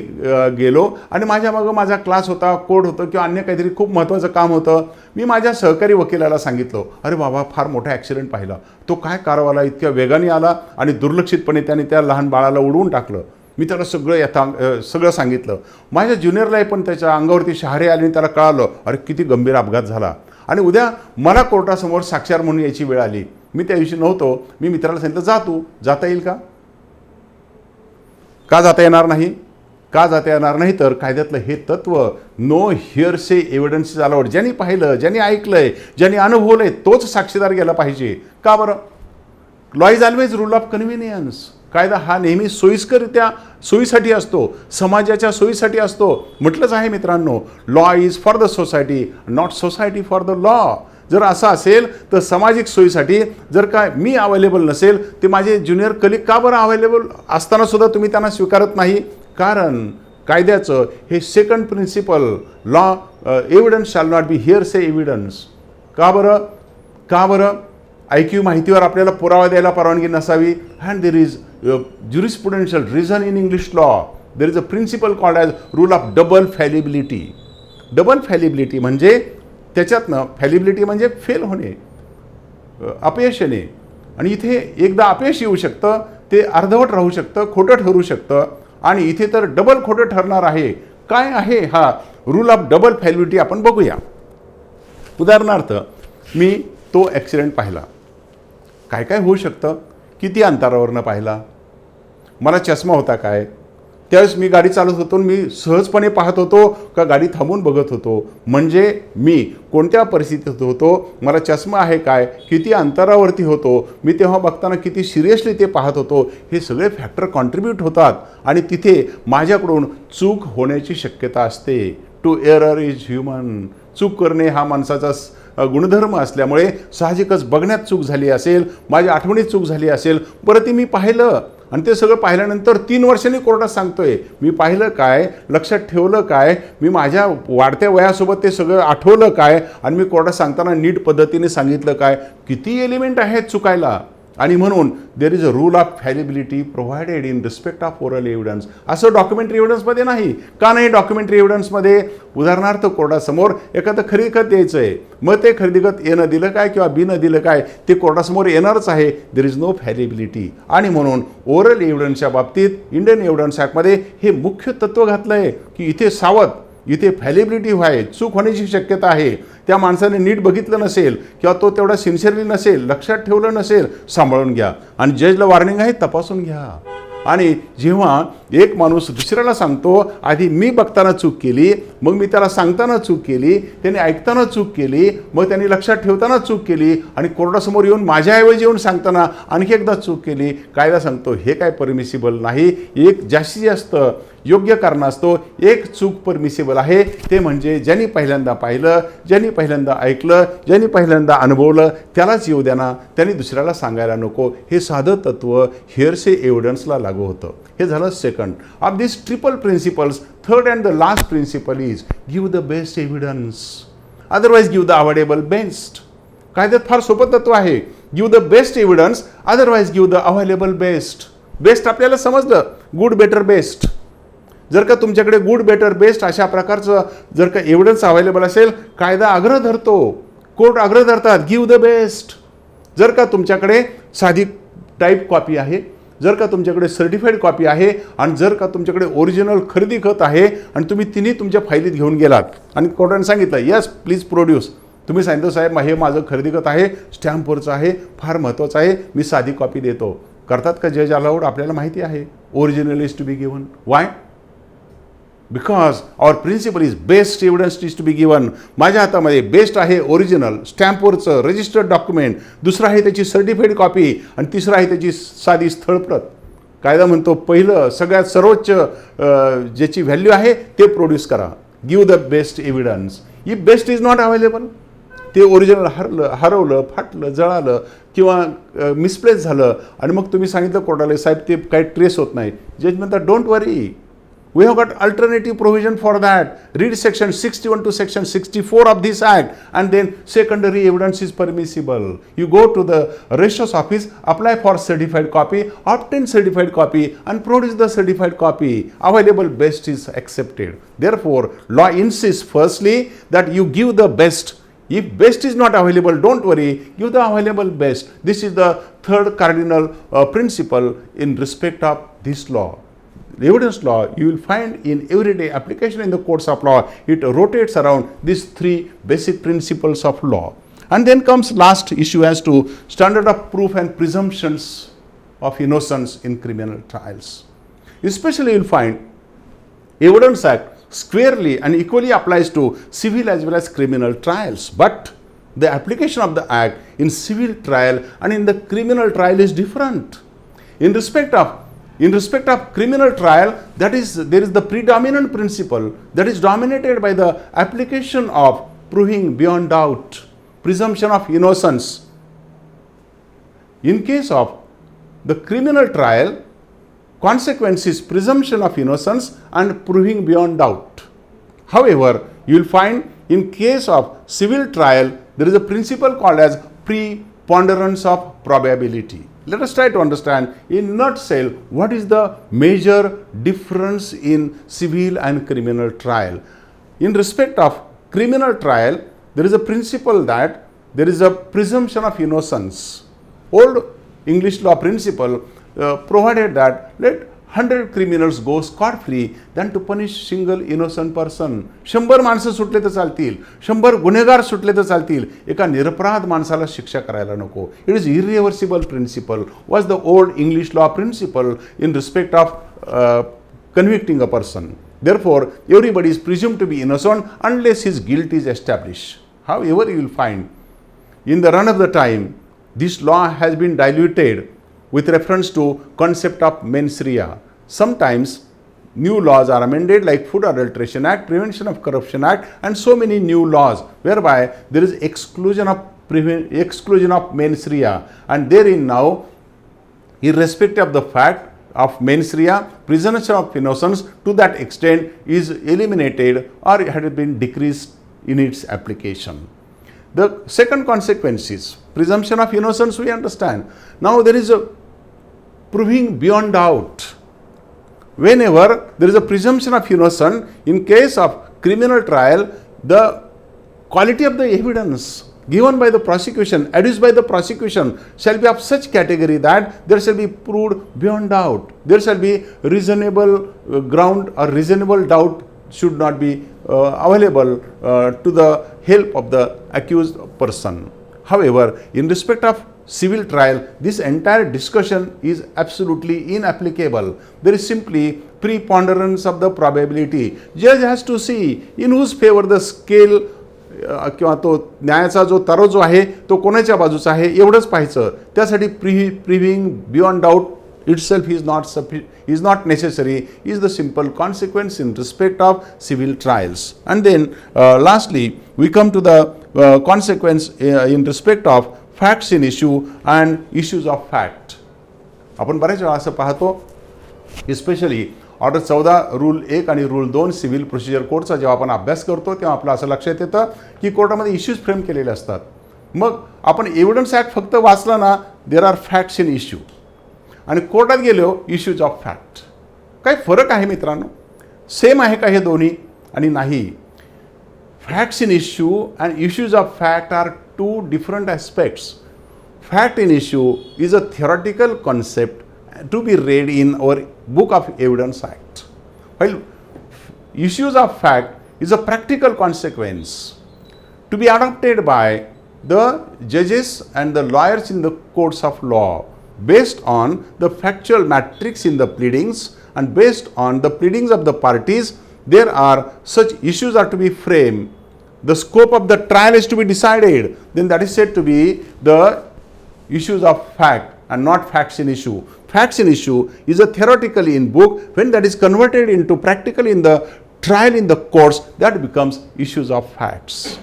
गेलो आणि माझ्या मागं माझा क्लास होता, कोर्ट होतं किंवा अन्य काहीतरी खूप महत्त्वाचं काम होतं. मी माझ्या सहकारी वकिलाला सांगितलं, अरे बाबा फार मोठा ॲक्सिडेंट पाहिला, तो काय कारवाला इतक्या वेगाने आला आणि दुर्लक्षितपणे त्याने त्या लहान बाळाला उडवून टाकलं. मी त्याला सगळं सांगितलं. माझ्या ज्युनियरलाही पण त्याच्या अंगावरती शहारे आले आणि त्याला कळालं अरे किती गंभीर अपघात झाला आणि उद्या मला कोर्टासमोर साक्षीदार म्हणून यायची वेळ आली. मी त्या दिवशी नव्हतो. मी मित्राला सांगितलं जाता येईल का, का जाता येणार नाही, का जाता येणार नाही तर कायद्यातलं हे तत्व नो हिअरसे एव्हिडन्स इज अलाउड. ज्यांनी पाहिलं, ज्यांनी ऐकलंय, ज्यांनी अनुभवलंय तोच साक्षीदार गेला पाहिजे. का बरं, law is always rule of convenience. कायदा हा नेहमी सोयीस्करित्या सोयीसाठी असतो, समाजाच्या सोयीसाठी असतो. म्हटलंच आहे मित्रांनो, law is for the society, not society for the law. जर असं असेल तर सामाजिक सोयीसाठी जर का मी अवेलेबल नसेल ते माझे ज्युनियर कलिग का बरं अवेलेबल असताना सुद्धा तुम्ही त्यांना स्वीकारत नाही? कारण कायद्याचं हे second principle, law evidence shall not be hearsay evidence. का बरं? IQ माहितीवर आपल्याला पुरावा द्यायला परवानगी नसावी. And there is jurisprudential reason in English law. There is a principle called as rule of double fallibility. Double fallibility म्हणजे त्याच्यातनं फॅलिबिलिटी म्हणजे फेल होणे, अपयश येणे. आणि इथे एकदा अपयश येऊ शकतं, ते अर्धवट राहू शकतं, खोटं ठरू शकतं. आणि इथे तर डबल खोटं ठरणार आहे. काय आहे हा रूल ऑफ डबल फॅलिबिलिटी आपण बघूया. उदाहरणार्थ मी तो ॲक्सिडेंट पाहिला. काय काय होऊ शकतं? किती अंतरावरनं पाहिला? मला चष्मा होता काय? त्यावेळेस मी गाडी चालवत होतो, मी सहजपणे पाहत होतो का गाडी थांबून बघत होतो? म्हणजे मी कोणत्या परिस्थितीत होतो, मला चष्मा आहे काय, किती अंतरावरती होतो, मी तेव्हा बघताना किती सिरियसली ते पाहत होतो, हे सगळे फॅक्टर कॉन्ट्रीब्यूट होतात. आणि तिथे माझ्याकडून चूक होण्याची शक्यता असते. To error is human. चूक करणे हा माणसाचा गुणधर्म असल्यामुळे साहजिकच बघण्यात चूक झाली असेल, माझ्या आठवणीत चूक झाली असेल. बरं ते मी पाहिलं आणि ते सगळं पाहिल्यानंतर 3 वर्षांनी कोर्टात सांगतोय मी पाहिलं काय, लक्षात ठेवलं काय, मी माझ्या वाढत्या वयासोबत ते सगळं आठवलं काय, आणि मी कोर्टात सांगताना नीट पद्धतीने सांगितलं काय. किती एलिमेंट आहेत चुकायला. आणि म्हणून there is a rule of fallibility provided in respect of oral evidence. असं डॉक्युमेंटरी एव्हिडन्समध्ये नाही. का नाही डॉक्युमेंटरी एव्हिडन्समध्ये? उदाहरणार्थ कोर्टासमोर एखादं खरेदी खत द्यायचं आहे, मग ते खरेदी खत ए न दिलं काय किंवा बी न दिलं काय, ते कोर्टासमोर येणारच आहे. There is no fallibility. आणि म्हणून ओरल एव्हिडन्सच्या बाबतीत इंडियन एव्हिडन्स ॲक्टमध्ये हे मुख्य तत्त्व घातलं आहे की इथे सावध, इथे फॅलिबिलिटी व्हाय, चूक होण्याची शक्यता आहे. त्या माणसाने नीट बघितलं नसेल किंवा तो तेवढा सिन्सिअरली नसेल, लक्षात ठेवलं नसेल, सांभाळून घ्या. आणि जजला वॉर्निंग आहे, तपासून घ्या. आणि जेव्हा एक माणूस दुसऱ्याला सांगतो आधी मी बघताना चूक केली, मग मी त्याला सांगताना चूक केली, त्याने ऐकताना चूक केली, मग त्यांनी लक्षात ठेवताना चूक केली, आणि कोर्टासमोर येऊन माझ्याऐवजी येऊन सांगताना आणखी एकदा चूक केली, कायदा सांगतो हे काय परमिसिबल नाही. एक जास्तीत जास्त योग्य कारण असतो, एक चूक परमिसिबल आहे, ते म्हणजे ज्यांनी पहिल्यांदा पाहिलं, ज्यांनी पहिल्यांदा ऐकलं, ज्यांनी पहिल्यांदा अनुभवलं त्यालाच येऊ द्या ना, त्यांनी दुसऱ्याला सांगायला नको. हे साधं तत्त्व हिअरसे एव्हिडन्सला लागू होतं. हे झालं second of this triple principles. Third and the last principle is give the best evidence, otherwise give the avoidable best. कायद्यात फार सोपं तत्त्व आहे. Give the best evidence, otherwise give the avoidable best. Best आपल्याला समजलं, गुड बेटर बेस्ट. जर का तुमच्याकडे गुड बेटर बेस्ट अशा प्रकारचं जर का एव्हिडन्स अवेलेबल असेल, कायदा आग्रह धरतो, कोर्ट आग्रह धरतात, गिव्ह द बेस्ट. जर का तुमच्याकडे साधी टाईप कॉपी आहे, जर का तुमच्याकडे सर्टिफाईड कॉपी आहे, आणि जर का तुमच्याकडे ओरिजिनल खरेदी खत आहे, आणि तुम्ही तिन्ही तुमच्या फाईलीत घेऊन गेलात आणि कोर्टाने सांगितलं यस प्लीज प्रोड्यूस, तुम्ही सांगितलं साहेब हे माझं खरेदी खत आहे, स्टॅम्पवरचं आहे, फार महत्त्वाचं आहे, मी साधी कॉपी देतो. करतात का जज अलाउड? आपल्याला माहिती आहे original is to be given. Why? Because our principle is best evidence is to be given. माझ्या हातामध्ये बेस्ट आहे ओरिजिनल, स्टॅम्पवरचं रजिस्टर्ड डॉक्युमेंट, दुसरं आहे त्याची सर्टिफाईड कॉपी, आणि तिसरं आहे त्याची साधी स्थळप्रत. कायदा म्हणतो पहिलं सगळ्यात सर्वोच्च ज्याची व्हॅल्यू आहे ते प्रोड्यूस करा. Give the best evidence. If best is not available, ते ओरिजिनल हरवलं, फाटलं, जळालं किंवा मिसप्लेस झालं, आणि मग तुम्ही सांगितलं कोर्टाला साहेब ते काही ट्रेस होत नाही, जज म्हणतात don't worry, we have got alternative provision for that. Read section 61 to section 64 of this act, and then secondary evidence is permissible. You go to the registrar's office, apply for certified copy, obtain certified copy, and produce the certified copy. Available best is accepted. Therefore, law insists firstly that you give the best. If best is not available, don't worry, give the available best. This is the third cardinal principle in respect of this law. Evidence law you will find in everyday application in the courts of law. It rotates around these three basic principles of law. And then comes last issue as to standard of proof and presumptions of innocence in criminal trials. Especially you will find Evidence Act squarely and equally applies to civil as well as criminal trials. But the application of the act in civil trial and in the criminal trial is different. In respect of criminal trial, there is the predominant principle that is dominated by the application of proving beyond doubt, presumption of innocence. In case of the criminal trial, consequence is presumption of innocence and proving beyond doubt. However, you will find in case of civil trial, there is a principle called as preponderance of probability. Let us try to understand in nutshell what is the major difference in civil and criminal trial. In respect of criminal trial, there is a principle that there is a presumption of innocence. Old English law principle provided that let 100 criminals go scot-free than to punish single innocent person. 100 माणसं सुटले तर चालतील, 100 गुन्हेगार सुटले तर चालतील, एका निरपराध माणसाला शिक्षा करायला नको. It is irreversible principle was the old English law principle in respect of convicting a person. Therefore, everybody is presumed to be innocent unless his guilt is established. However, you will find in the run of the time, this law has been diluted with reference to concept of mens rea. Sometimes new laws are amended like Food Adulteration Act, Prevention of Corruption Act, and so many new laws whereby there is exclusion of mens rea, and therein now, irrespective of the fact of mens rea, presumption of innocence to that extent is eliminated or it had been decreased in its application. The second consequence is presumption of innocence, we understand. Now there is a proving beyond doubt. Whenever there is a presumption of innocence, in case of criminal trial, the quality of the evidence given by the prosecution, adduced by the prosecution, shall be of such category that there shall be proved beyond doubt. There shall be reasonable ground or reasonable doubt should not be available to the help of the accused person. However, in respect of civil trial, this entire discussion is absolutely inapplicable. There is simply preponderance of the probability. Judge has to see in whose favor the scale किंवा तो न्यायाचा जो तराजू आहे तो कोणाच्या बाजूचा आहे एवढंच पाहायचं. त्यासाठी proving beyond doubt itself is not necessary, is the simple consequence in respect of civil trials. And then lastly, we come to the consequence in respect of facts in issue and issues of fact. आपण बऱ्याच वेळा असं पाहतो, specially order 14 rule 1 आणि rule 2 civil procedure कोडचा जेव्हा आपण अभ्यास करतो तेव्हा आपलं असं लक्षात येतं की कोर्टामध्ये इश्यूज फ्रेम केलेले असतात. मग आपण एव्हिडन्स ॲक्ट फक्त वाचला ना, there are facts in issue, आणि कोर्टात गेलो इश्यूज ऑफ फॅक्ट. काय फरक आहे मित्रांनो? सेम आहे का हे दोन्ही? आणि नाही. Facts in issue and issues of fact are two different aspects. Fact in issue is a theoretical concept to be read in our book of evidence act, while issues of fact is a practical consequence to be adopted by the judges and the lawyers in the courts of law based on the factual matrix in the pleadings, and based on the pleadings of the parties there are such issues are to be framed. The scope of the trial is to be decided, then that is said to be the issues of fact and not facts in issue. Facts in issue is a theoretically in book. When that is converted into practical in the trial in the courts, that becomes issues of facts.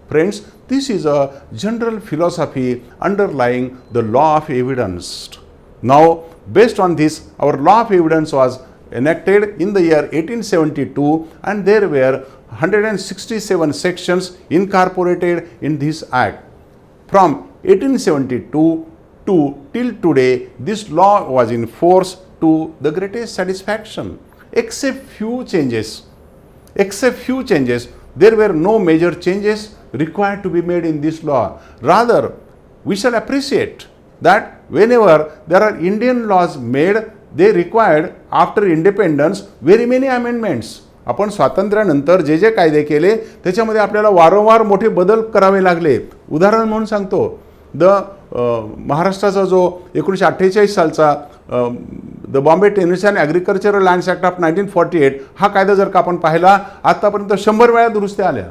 Friends, this is a general philosophy underlying the law of evidence. Now, based on this, our law of evidence was enacted in the year 1872, and there were 167 sections incorporated in this act. From 1872 till today, this law was in force to the greatest satisfaction. Except few changes, there were no major changes required to be made in this law. Rather, we shall appreciate that whenever there are Indian laws made, they required after independence very many amendments. आपण स्वातंत्र्यानंतर जे जे कायदे केले त्याच्यामध्ये आपल्याला वारंवार मोठे बदल करावे लागले. उदाहरण म्हणून सांगतो, महाराष्ट्राचा जो 1948 सालचा the Bombay tennis and agricultural lands act of 1948 हा कायदा जर का आपण पाहिला, आतापर्यंत 100 वेळा दुरुस्त्या आल्या.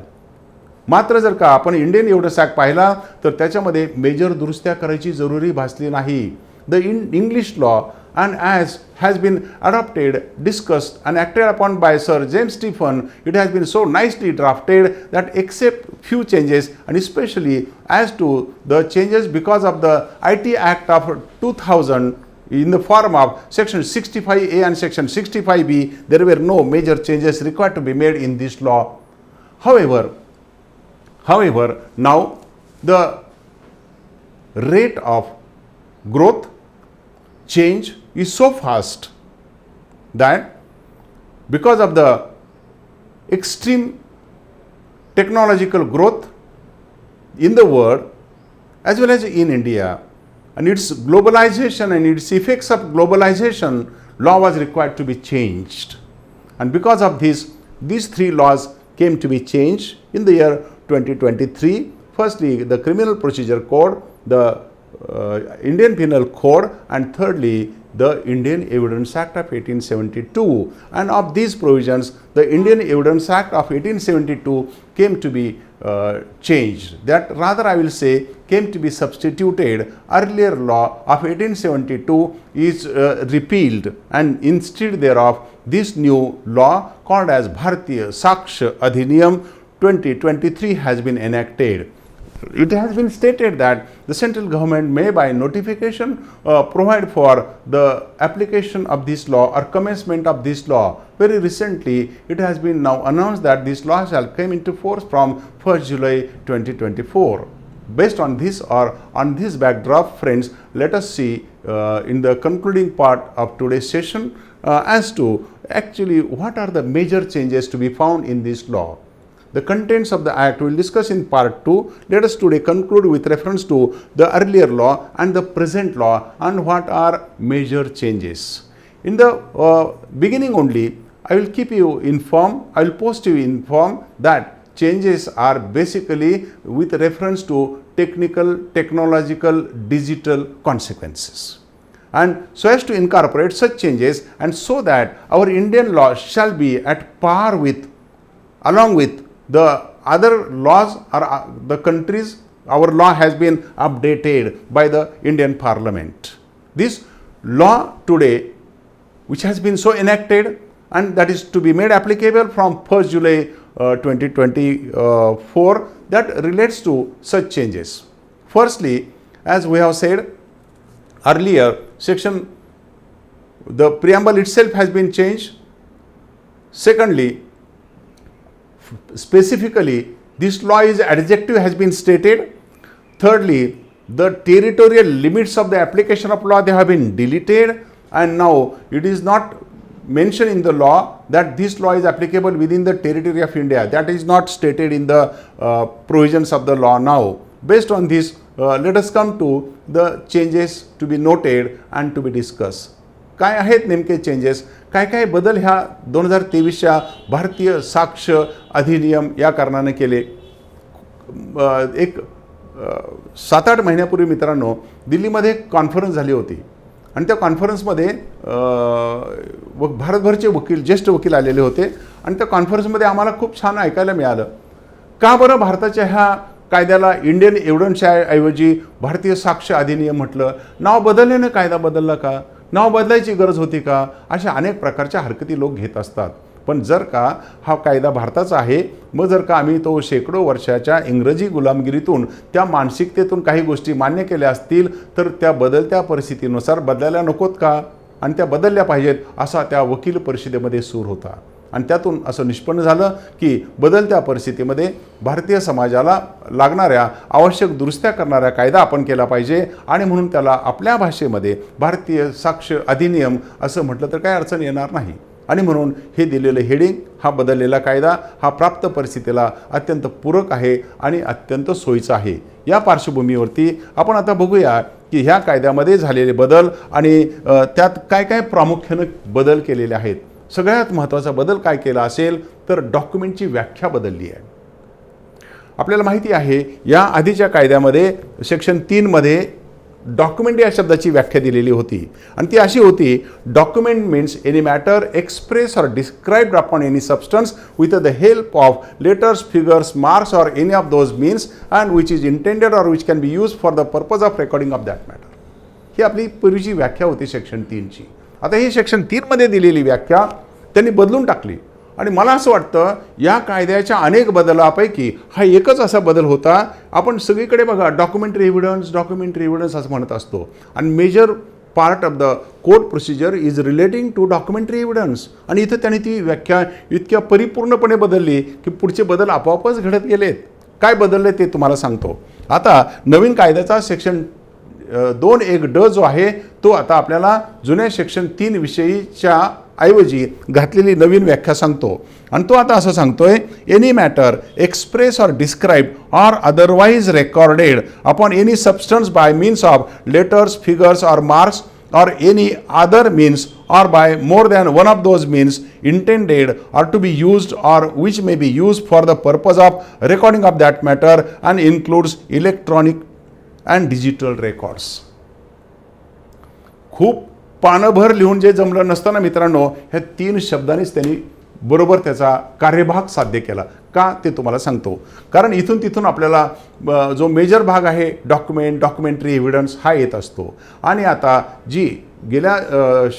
मात्र जर का आपण इंडियन एव्हिडन्स ॲक्ट पाहिला तर त्याच्यामध्ये मेजर दुरुस्त्या करायची जरुरी भासली नाही. the English law, and as has been adopted, discussed and acted upon by Sir James Stephen, it has been so nicely drafted that except few changes, and especially as to the changes because of the IT Act of 2000 in the form of section 65A and section 65B, there were no major changes required to be made in this law. However, now the rate of growth change is so fast that because of the extreme technological growth in the world as well as in India, and its globalization and its effects of globalization, law was required to be changed. And because of this, these three laws came to be changed in the year 2023. Firstly, the Criminal Procedure Code, the Indian Penal Code, and thirdly, the Indian Evidence Act of 1872. And of these provisions, the Indian Evidence Act of 1872 came to be changed. That rather, I will say, came to be substituted. Earlier law of 1872 is repealed, and instead thereof, this new law called as Bharatiya Sakshya Adhiniyam 2023 has been enacted. It has been stated that the central government may by notification provide for the application of this law or commencement of this law. Very recently, it has been now announced that this law shall come into force from 1st July 2024. Based on this or on this backdrop, friends, let us see in the concluding part of today's session as to actually what are the major changes to be found in this law. The contents of the Act we will discuss in part 2. Let us today conclude with reference to the earlier law and the present law and what are major changes. In the beginning only, I will keep you informed, I will post you informed that changes are basically with reference to technical, technological, digital consequences. And so as to incorporate such changes and so that our Indian law shall be at par with, along with the other laws or the countries, our law has been updated by the Indian Parliament. This law today, which has been so enacted and that is to be made applicable from 1st July 2024, that relates to such changes. Firstly, as we have said earlier, the preamble itself has been changed. Secondly, specifically, this law is adjective has been stated. Thirdly, the territorial limits of the application of law, they have been deleted, and now it is not mentioned in the law that this law is applicable within the territory of India. That is not stated in the provisions of the law now. Based on this, let us come to the changes to be noted and to be discussed. काय आहेत नेमके changes, काय काय बदल ह्या 2023च्या भारतीय साक्ष्य अधिनियम या कारणाने केले. एक 7-8 महिन्यापूर्वी मित्रांनो दिल्लीमध्ये एक कॉन्फरन्स झाली होती आणि त्या कॉन्फरन्समध्ये भारतभरचे वकील, ज्येष्ठ वकील आलेले होते आणि त्या कॉन्फरन्समध्ये आम्हाला खूप छान ऐकायला मिळालं का बरं भारताच्या ह्या कायद्याला इंडियन एव्हिडन्स ऐवजी भारतीय साक्ष्य अधिनियम म्हटलं, नाव बदलल्याने कायदा बदलला का, नाव बदलायची गरज होती का, अशा अनेक प्रकारच्या हरकती लोक घेत असतात. पण जर का हा कायदा भारताचा आहे, मग जर का आम्ही तो शेकडो वर्षाच्या इंग्रजी गुलामगिरीतून त्या मानसिकतेतून काही गोष्टी मान्य केल्या असतील तर त्या बदलत्या परिस्थितीनुसार बदलायला नकोत का, आणि त्या बदलल्या पाहिजेत असा त्या वकील परिषदेमध्ये सूर होता. आणि त्यातून असं निष्पन्न झालं की बदलत्या परिस्थितीमध्ये भारतीय समाजाला लागणाऱ्या आवश्यक दुरुस्त्या करणारा कायदा आपण केला पाहिजे आणि म्हणून त्याला आपल्या भाषेमध्ये भारतीय साक्ष्य अधिनियम असं म्हटलं तर काही अडचण येणार नाही. आणि म्हणून हे दिलेलं हेडिंग, हा बदललेला कायदा हा प्राप्त परिस्थितीला अत्यंत पूरक आहे आणि अत्यंत सोयीचा आहे. या पार्श्वभूमीवरती आपण आता बघूया की ह्या कायद्यामध्ये झालेले बदल आणि त्यात काय काय प्रामुख्याने बदल केलेले आहेत. सगळ्यात महत्त्वाचा बदल काय केला असेल तर डॉक्युमेंटची व्याख्या बदलली आहे. आपल्याला माहिती आहे या आधीच्या कायद्यामध्ये सेक्शन 3 मध्ये डॉक्युमेंट या शब्दाची व्याख्या दिलेली होती आणि ती अशी होती, document means any matter express or described upon any substance with the help of letters, figures, marks or any of those means and which is intended or which can be use for the purpose of recording of that matter. ही आपली पूर्वीची व्याख्या होती section 3ची. आता ही section 3मध्ये दिलेली व्याख्या त्यांनी बदलून टाकली आणि मला असं वाटतं या कायद्याच्या अनेक बदलापैकी हा एकच असा बदल होता. आपण सगळीकडे बघा डॉक्युमेंटरी एव्हिडन्स असं म्हणत असतो आणि major part of the court procedure is relating to documentary evidence, आणि इथं त्यांनी ती व्याख्या इतक्या परिपूर्णपणे बदलली की पुढचे बदल आपोआपच घडत गेलेत. काय बदलले ते तुम्हाला सांगतो. आता नवीन कायद्याचा सेक्शन 2(1)(ड) जो आहे तो आता आपल्याला जुन्या सेक्शन 3 विषयीच्या ऐवजी घातलेली नवीन व्याख्या सांगतो आणि तो आता असं सांगतोय, any matter express or describe or otherwise recorded upon any substance by means of letters, figures or marks or any other means or by more than one of those means intended or to be used or which may be used for the purpose of recording of that matter and includes electronic and digital records. खूप पानभर लिहून जे जमलं नसताना मित्रांनो ह्या 3 शब्दांनीच त्यांनी बरोबर त्याचा कार्यभाग साध्य केला. का ते तुम्हाला सांगतो. कारण इथून तिथून आपल्याला जो मेजर भाग आहे डॉक्युमेंटरी एव्हिडन्स हा येत असतो आणि आता जी गेल्या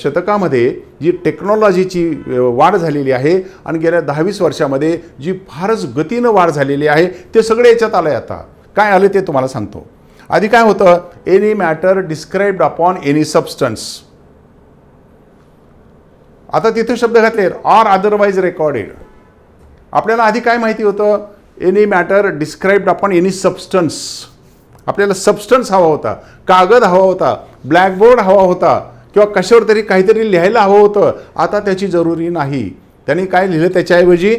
शतकामध्ये जी टेक्नॉलॉजीची वाढ झालेली आहे आणि गेल्या 10-20 वर्षामध्ये जी फारच गतीनं वाढ झालेली आहे ते सगळे याच्यात आलं आहे. आता काय आलं ते तुम्हाला सांगतो. आधी काय होतं, any matter described upon any substance. आता तिथे शब्द घातले ऑर अदरवाईज रेकॉर्डेड. आपल्याला आधी काय माहिती होतं, any matter described upon any substance. आपल्याला सबस्टन्स हवा होता, कागद हवा होता, ब्लॅकबोर्ड हवा होता किंवा कशावर तरी काहीतरी लिहायला हवं होतं. आता त्याची जरुरी नाही. त्यांनी काय लिहिलं त्याच्याऐवजी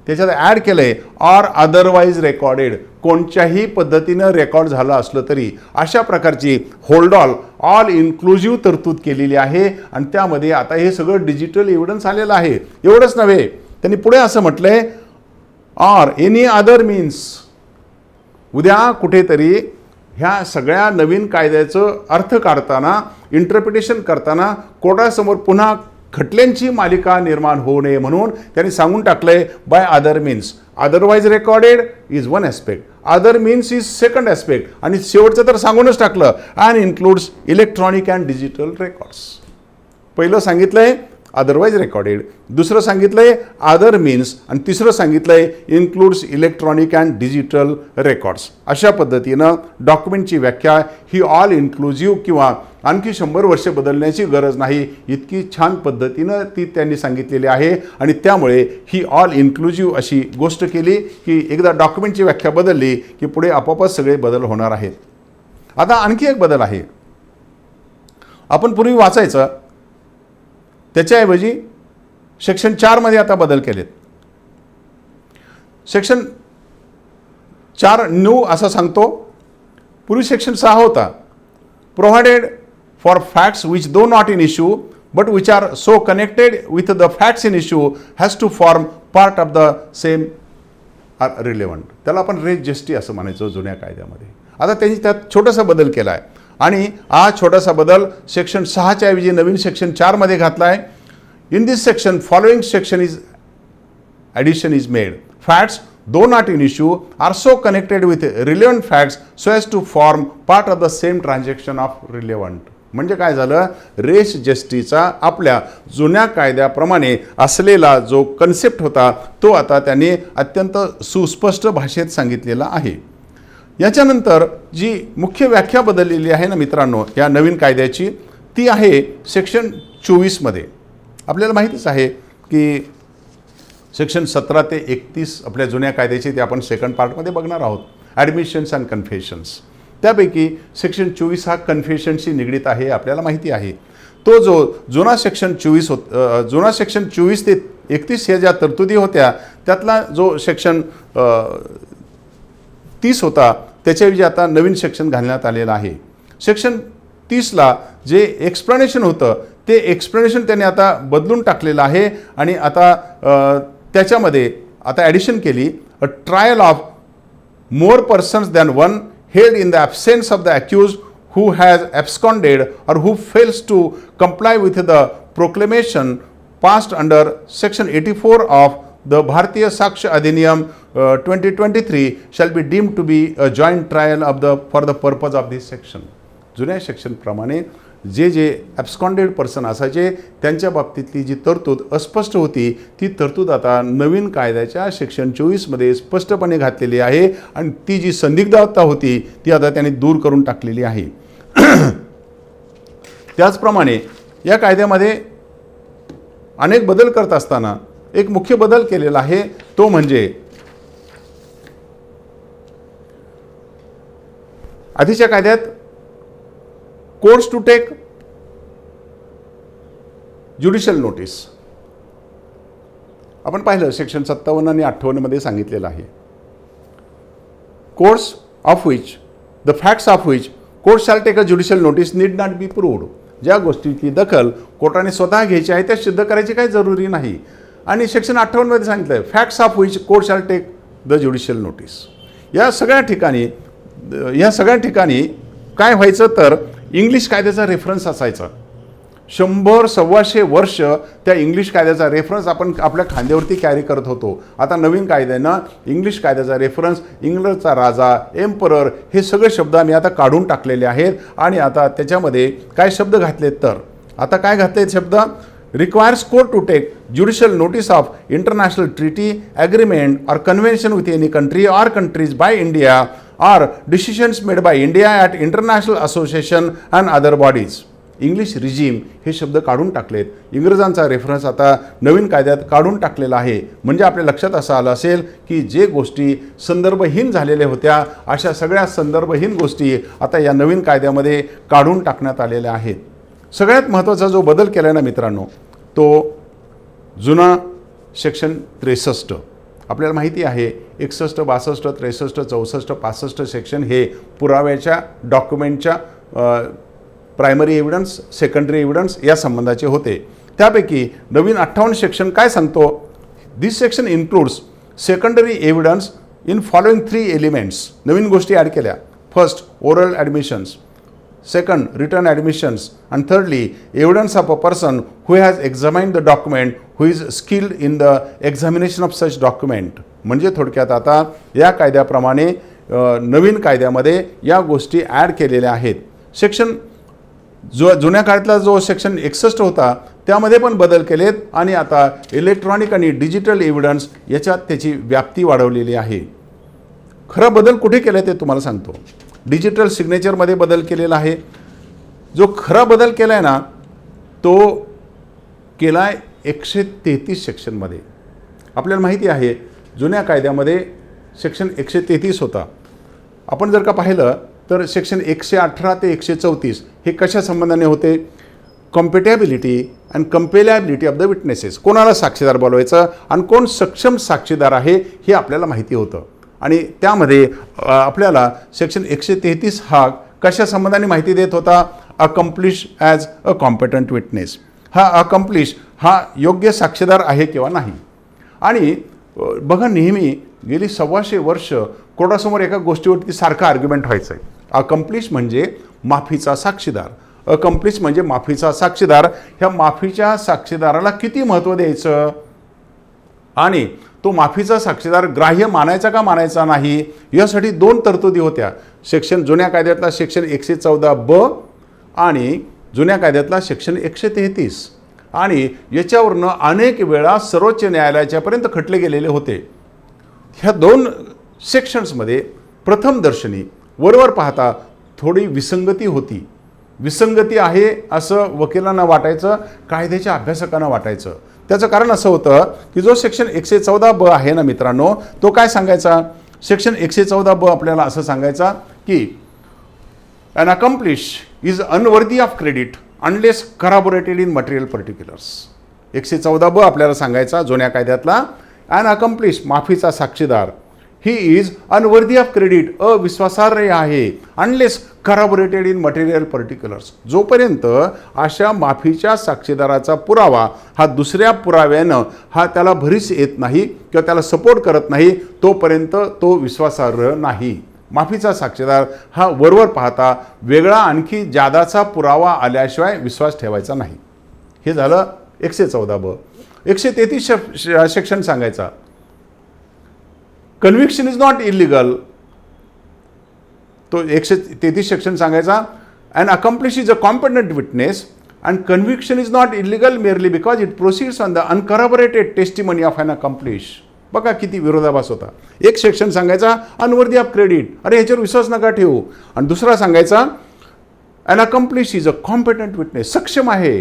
त्याच्यात ॲड केलं आहे ऑर अदरवाईज रेकॉर्डेड. कोणत्याही पद्धतीनं रेकॉर्ड झालं असलं तरी अशा प्रकारची होल्ड ऑल इन्क्लुझिव्ह तरतूद केलेली आहे आणि त्यामध्ये आता हे सगळं डिजिटल एव्हिडन्स आलेलं आहे. एवढंच नव्हे, त्यांनी पुढे असं म्हटलंय ऑर एनी अदर मीन्स. उद्या कुठेतरी ह्या सगळ्या नवीन कायद्याचं अर्थ काढताना इंटरप्रिटेशन करताना कोर्टासमोर पुन्हा खटल्यांची मालिका निर्माण होऊ नये म्हणून त्यांनी सांगून टाकलंय by other means. Otherwise recorded is one aspect, other means is second aspect आणि शेवटचं तर सांगूनच टाकलं and includes electronic and digital records. पहिलं सांगितलंय अदरवाईज रेकॉर्डेड, दुसरं सांगितलंय अदर मीन्स आणि तिसरं सांगितलंय includes electronic and digital records. अशा पद्धतीनं डॉक्युमेंटची व्याख्या ही ऑल इन्क्लुझिव्ह किंवा आणखी 100 वर्षे बदलण्याची गरज नाही, इतकी छान पद्धतीनं ती त्यांनी सांगितलेली आहे आणि त्यामुळे ही ऑल इन्क्लुझिव्ह अशी गोष्ट केली की एकदा डॉक्युमेंटची व्याख्या बदलली की पुढे आपोआपच सगळे बदल होणार आहेत. आता आणखी एक बदल आहे. आपण पूर्वी वाचायचं त्याच्याऐवजी सेक्शन 4मध्ये आता बदल केलेत. सेक्शन 4 न्यू असं सांगतो. पूर्वी सेक्शन 6 होता, provided for facts which do not in issue but which are so connected with the facts in issue has to form part of the same or relevant. त्याला आपण race जस्टी असं म्हणायचो जुन्या कायद्यामध्ये. आता त्यांनी त्यात छोटासा बदल केला आहे आणि हा छोटासा बदल सेक्शन 6च्या ऐवजी नवीन सेक्शन 4मध्ये घातला आहे. In this section following section is addition is made. Facts though not in issue are so connected with relevant facts so as to form part of the same transaction of relevant. म्हणजे काय झालं, race जस्टीचा आपल्या जुन्या कायद्याप्रमाणे असलेला जो concept होता तो आता त्यांनी अत्यंत सुस्पष्ट भाषेत सांगितलेला आहे. याच्यानंतर जी मुख्य व्याख्या बदललेली आहे ना मित्रांनो या नवीन कायद्याची, ती आहे सेक्शन 24मध्ये. आपल्याला माहितीच आहे की सेक्शन 17 ते 31 आपल्या जुन्या कायद्याचे ते आपण सेकंड पार्टमध्ये बघणार आहोत, ॲडमिशन्स अँड कन्फेशन्स. त्यापैकी सेक्शन 24 हा कन्फेशनशी निगडीत आहे, आपल्याला माहिती आहे. तो जो जुना सेक्शन 24 ते 31 ह्या ज्या तरतुदी होत्या त्यातला जो सेक्शन 30 होता त्याच्याऐवजी आता नवीन सेक्शन घालण्यात आलेलं आहे. सेक्शन 30ला जे एक्सप्लेनेशन होतं ते एक्सप्लेनेशन त्याने आता बदलून टाकलेलं आहे आणि आता त्याच्यामध्ये आता ॲडिशन केली, a trial of more persons than one held in the absence of the accused who has absconded or who fails to comply with the proclamation passed under section 84 of the Bharatiya Sakshya Adhiniyam 2023 shall be deemed to be a joint trial of for the purpose of this section. जुन्या सेक्शनप्रमाणे जे ॲब्स्कॉन्डेड person असायचे त्यांच्या बाबतीतली जी तरतूद अस्पष्ट होती ती तरतूद आता नवीन कायद्याच्या सेक्शन 24मध्ये स्पष्टपणे घातलेली आहे आणि ती जी संदिग्धता होती ती आता त्यांनी दूर करून टाकलेली आहे. त्याचप्रमाणे या कायद्यामध्ये अनेक बदल करत असताना एक मुख्य बदल केलेला आहे, तो म्हणजे आधीच्या कायद्यात courts to take judicial notice आपण पाहिलं सेक्शन 57 आणि 58 मध्ये सांगितलेलं आहे. Courts of which the facts of which court shall take a judicial notice need not be proved. ज्या गोष्टीची दखल कोर्टाने स्वतः घ्यायची आहे त्या सिद्ध करायची काही जरुरी नाही. आणि सेक्शन 58 मध्ये सांगितलं आहे facts of which court shall take the judicial notice. या सगळ्या ठिकाणी काय व्हायचं तर इंग्लिश कायद्याचा रेफरन्स असायचा. 100-125 वर्ष त्या इंग्लिश कायद्याचा रेफरन्स आपण आपल्या खांद्यावरती कॅरी करत होतो. आता नवीन कायद्यानं इंग्लिश कायद्याचा रेफरन्स, इंग्लंडचा राजा, एम्परर हे सगळे शब्द आम्ही आता काढून टाकलेले आहेत. आणि आता त्याच्यामध्ये काय शब्द घातलेत तर आता काय घातलेत शब्द requires court to take judicial notice of international treaty, agreement or convention with any country or countries by India or decisions made by India at international association and other bodies. English regime हे शब्द काढून टाकलेत. इंग्रजांचा reference आता नवीन कायद्यात काढून टाकलेला आहे. म्हणजे आपल्या लक्षात असं आलं असेल की जे गोष्टी संदर्भहीन झालेल्या होत्या अशा सगळ्या संदर्भहीन गोष्टी आता या नवीन कायद्यामध्ये काढून टाकण्यात आलेल्या आहेत. सगळ्यात महत्त्वाचा जो बदल केला आहे ना मित्रांनो तो जुना सेक्शन 63. आपल्याला माहिती आहे 61, 62, 63, 64, 65 सेक्शन हे पुराव्याच्या डॉक्युमेंटच्या प्रायमरी एव्हिडन्स, सेकंडरी एव्हिडन्स या संबंधाचे होते. त्यापैकी नवीन 58 सेक्शन काय सांगतो, this section includes secondary evidence in following 3 elements. नवीन गोष्टी ॲड केल्या. First oral admissions, second written admissions, and thirdly evidence of a person who has examined the document, who is skilled in the examination of such document. म्हणजे थोडक्यात आता या कायद्याप्रमाणे नवीन कायद्यामध्ये या गोष्टी ॲड केलेल्या आहेत. सेक्शन जुन्या काळातला जो सेक्शन 61 होता त्यामध्ये पण बदल केलेत आणि आता इलेक्ट्रॉनिक आणि डिजिटल एव्हिडन्स याच्यात त्याची व्याप्ती वाढवलेली आहे. खरा बदल कुठे केला ते तुम्हाला सांगतो. डिजिटल सिग्नेचरमध्ये बदल केलेला आहे. जो खरा बदल केला आहे ना तो केला आहे 133 सेक्शनमध्ये. आपल्याला माहिती आहे जुन्या कायद्यामध्ये सेक्शन 133 होता. आपण जर का पाहिलं तर सेक्शन 118 ते 134 हे कशा संबंधाने होते, compatibility and compellability of the witnesses. कोणाला साक्षीदार बोलवायचं आणि कोण सक्षम साक्षीदार आहे हे आपल्याला माहिती होतं. आणि त्यामध्ये आपल्याला सेक्शन 133 हा कशा संबंधाने माहिती देत होता, अकम्प्लिश ॲज अ कॉम्पेटंट विटनेस. हा अकम्प्लिश हा योग्य साक्षीदार आहे किंवा नाही. आणि बघा नेहमी गेली 125 वर्ष कोर्टासमोर एका गोष्टीवरती सारखं आर्ग्युमेंट व्हायचं आहे. अकम्प्लिश म्हणजे माफीचा साक्षीदार, अकम्प्लिश म्हणजे माफीचा साक्षीदार. ह्या माफीच्या साक्षीदाराला किती महत्त्व द्यायचं आणि तो माफीचा साक्षीदार ग्राह्य मानायचा का मानायचा नाही यासाठी 2 तरतुदी होत्या. सेक्शन जुन्या कायद्यातला सेक्शन 114ब आणि जुन्या कायद्यातला सेक्शन 133. आणि याच्यावरनं अनेक वेळा सर्वोच्च न्यायालयाच्यापर्यंत खटले गेलेले होते. ह्या 2 सेक्शन्समध्ये प्रथम दर्शनी वरवर पाहता थोडी विसंगती होती. विसंगती आहे असं वकिलांना वाटायचं, कायद्याच्या अभ्यासकांना वाटायचं. त्याचं कारण असं होतं की जो सेक्शन 114ब आहे ना मित्रांनो तो काय सांगायचा, सेक्शन 114ब आपल्याला असं सांगायचा की an accomplish is unworthy of credit unless corroborated in material particulars. 114ब आपल्याला सांगायचा जुन्या कायद्यातला an accomplish माफीचा साक्षीदार he is unworthy of credit, अविश्वासार्ह आहे, unless corroborated in material particulars. जोपर्यंत अशा माफीच्या साक्षीदाराचा पुरावा हा दुसऱ्या पुराव्यानं हा त्याला भरीस येत नाही किंवा त्याला सपोर्ट करत नाही तोपर्यंत तो विश्वासार्ह नाही. माफीचा साक्षीदार हा वरवर पाहता वेगळा आणखी जादाचा पुरावा आल्याशिवाय विश्वास ठेवायचा नाही. हे झालं 114ब. 133 सेक्शन सांगायचा कन्व्हिक्शन इज नॉट इलिगल. तो 133 सेक्शन सांगायचा an accomplice is a competent witness and conviction is not illegal merely because it proceeds on the uncorroborated testimony of an accomplice. बघा किती विरोधाभास होता. एक सेक्शन सांगायचा अनवर्दी ऑफ क्रेडिट, अरे ह्याच्यावर विश्वास नका ठेवू, आणि दुसरा सांगायचा an accomplice is a competent witness, सक्षम आहे,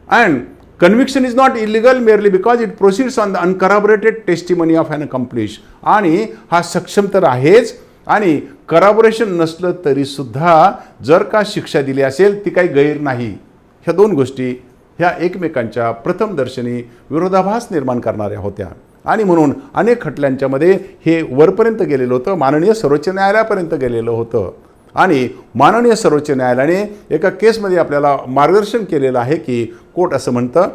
and conviction is not illegal merely because it proceeds on the uncorroborated testimony of an accomplice. आणि हा सक्षम तर आहेच, आणि करॉबोरेशन नसलं तरी सुद्धा जर का शिक्षा दिली असेल ती काही गैर नाही. ह्या दोन गोष्टी ह्या एकमेकांच्या प्रथमदर्शनी विरोधाभास निर्माण करणाऱ्या होत्या, आणि म्हणून अनेक खटल्यांच्यामध्ये हे वरपर्यंत गेलेलं होतं, माननीय सर्वोच्च न्यायालयापर्यंत गेलेलं होतं. आणि माननीय सर्वोच्च न्यायालयाने एका केसमध्ये आपल्याला मार्गदर्शन केलेलं आहे की कोर्ट असं म्हणतं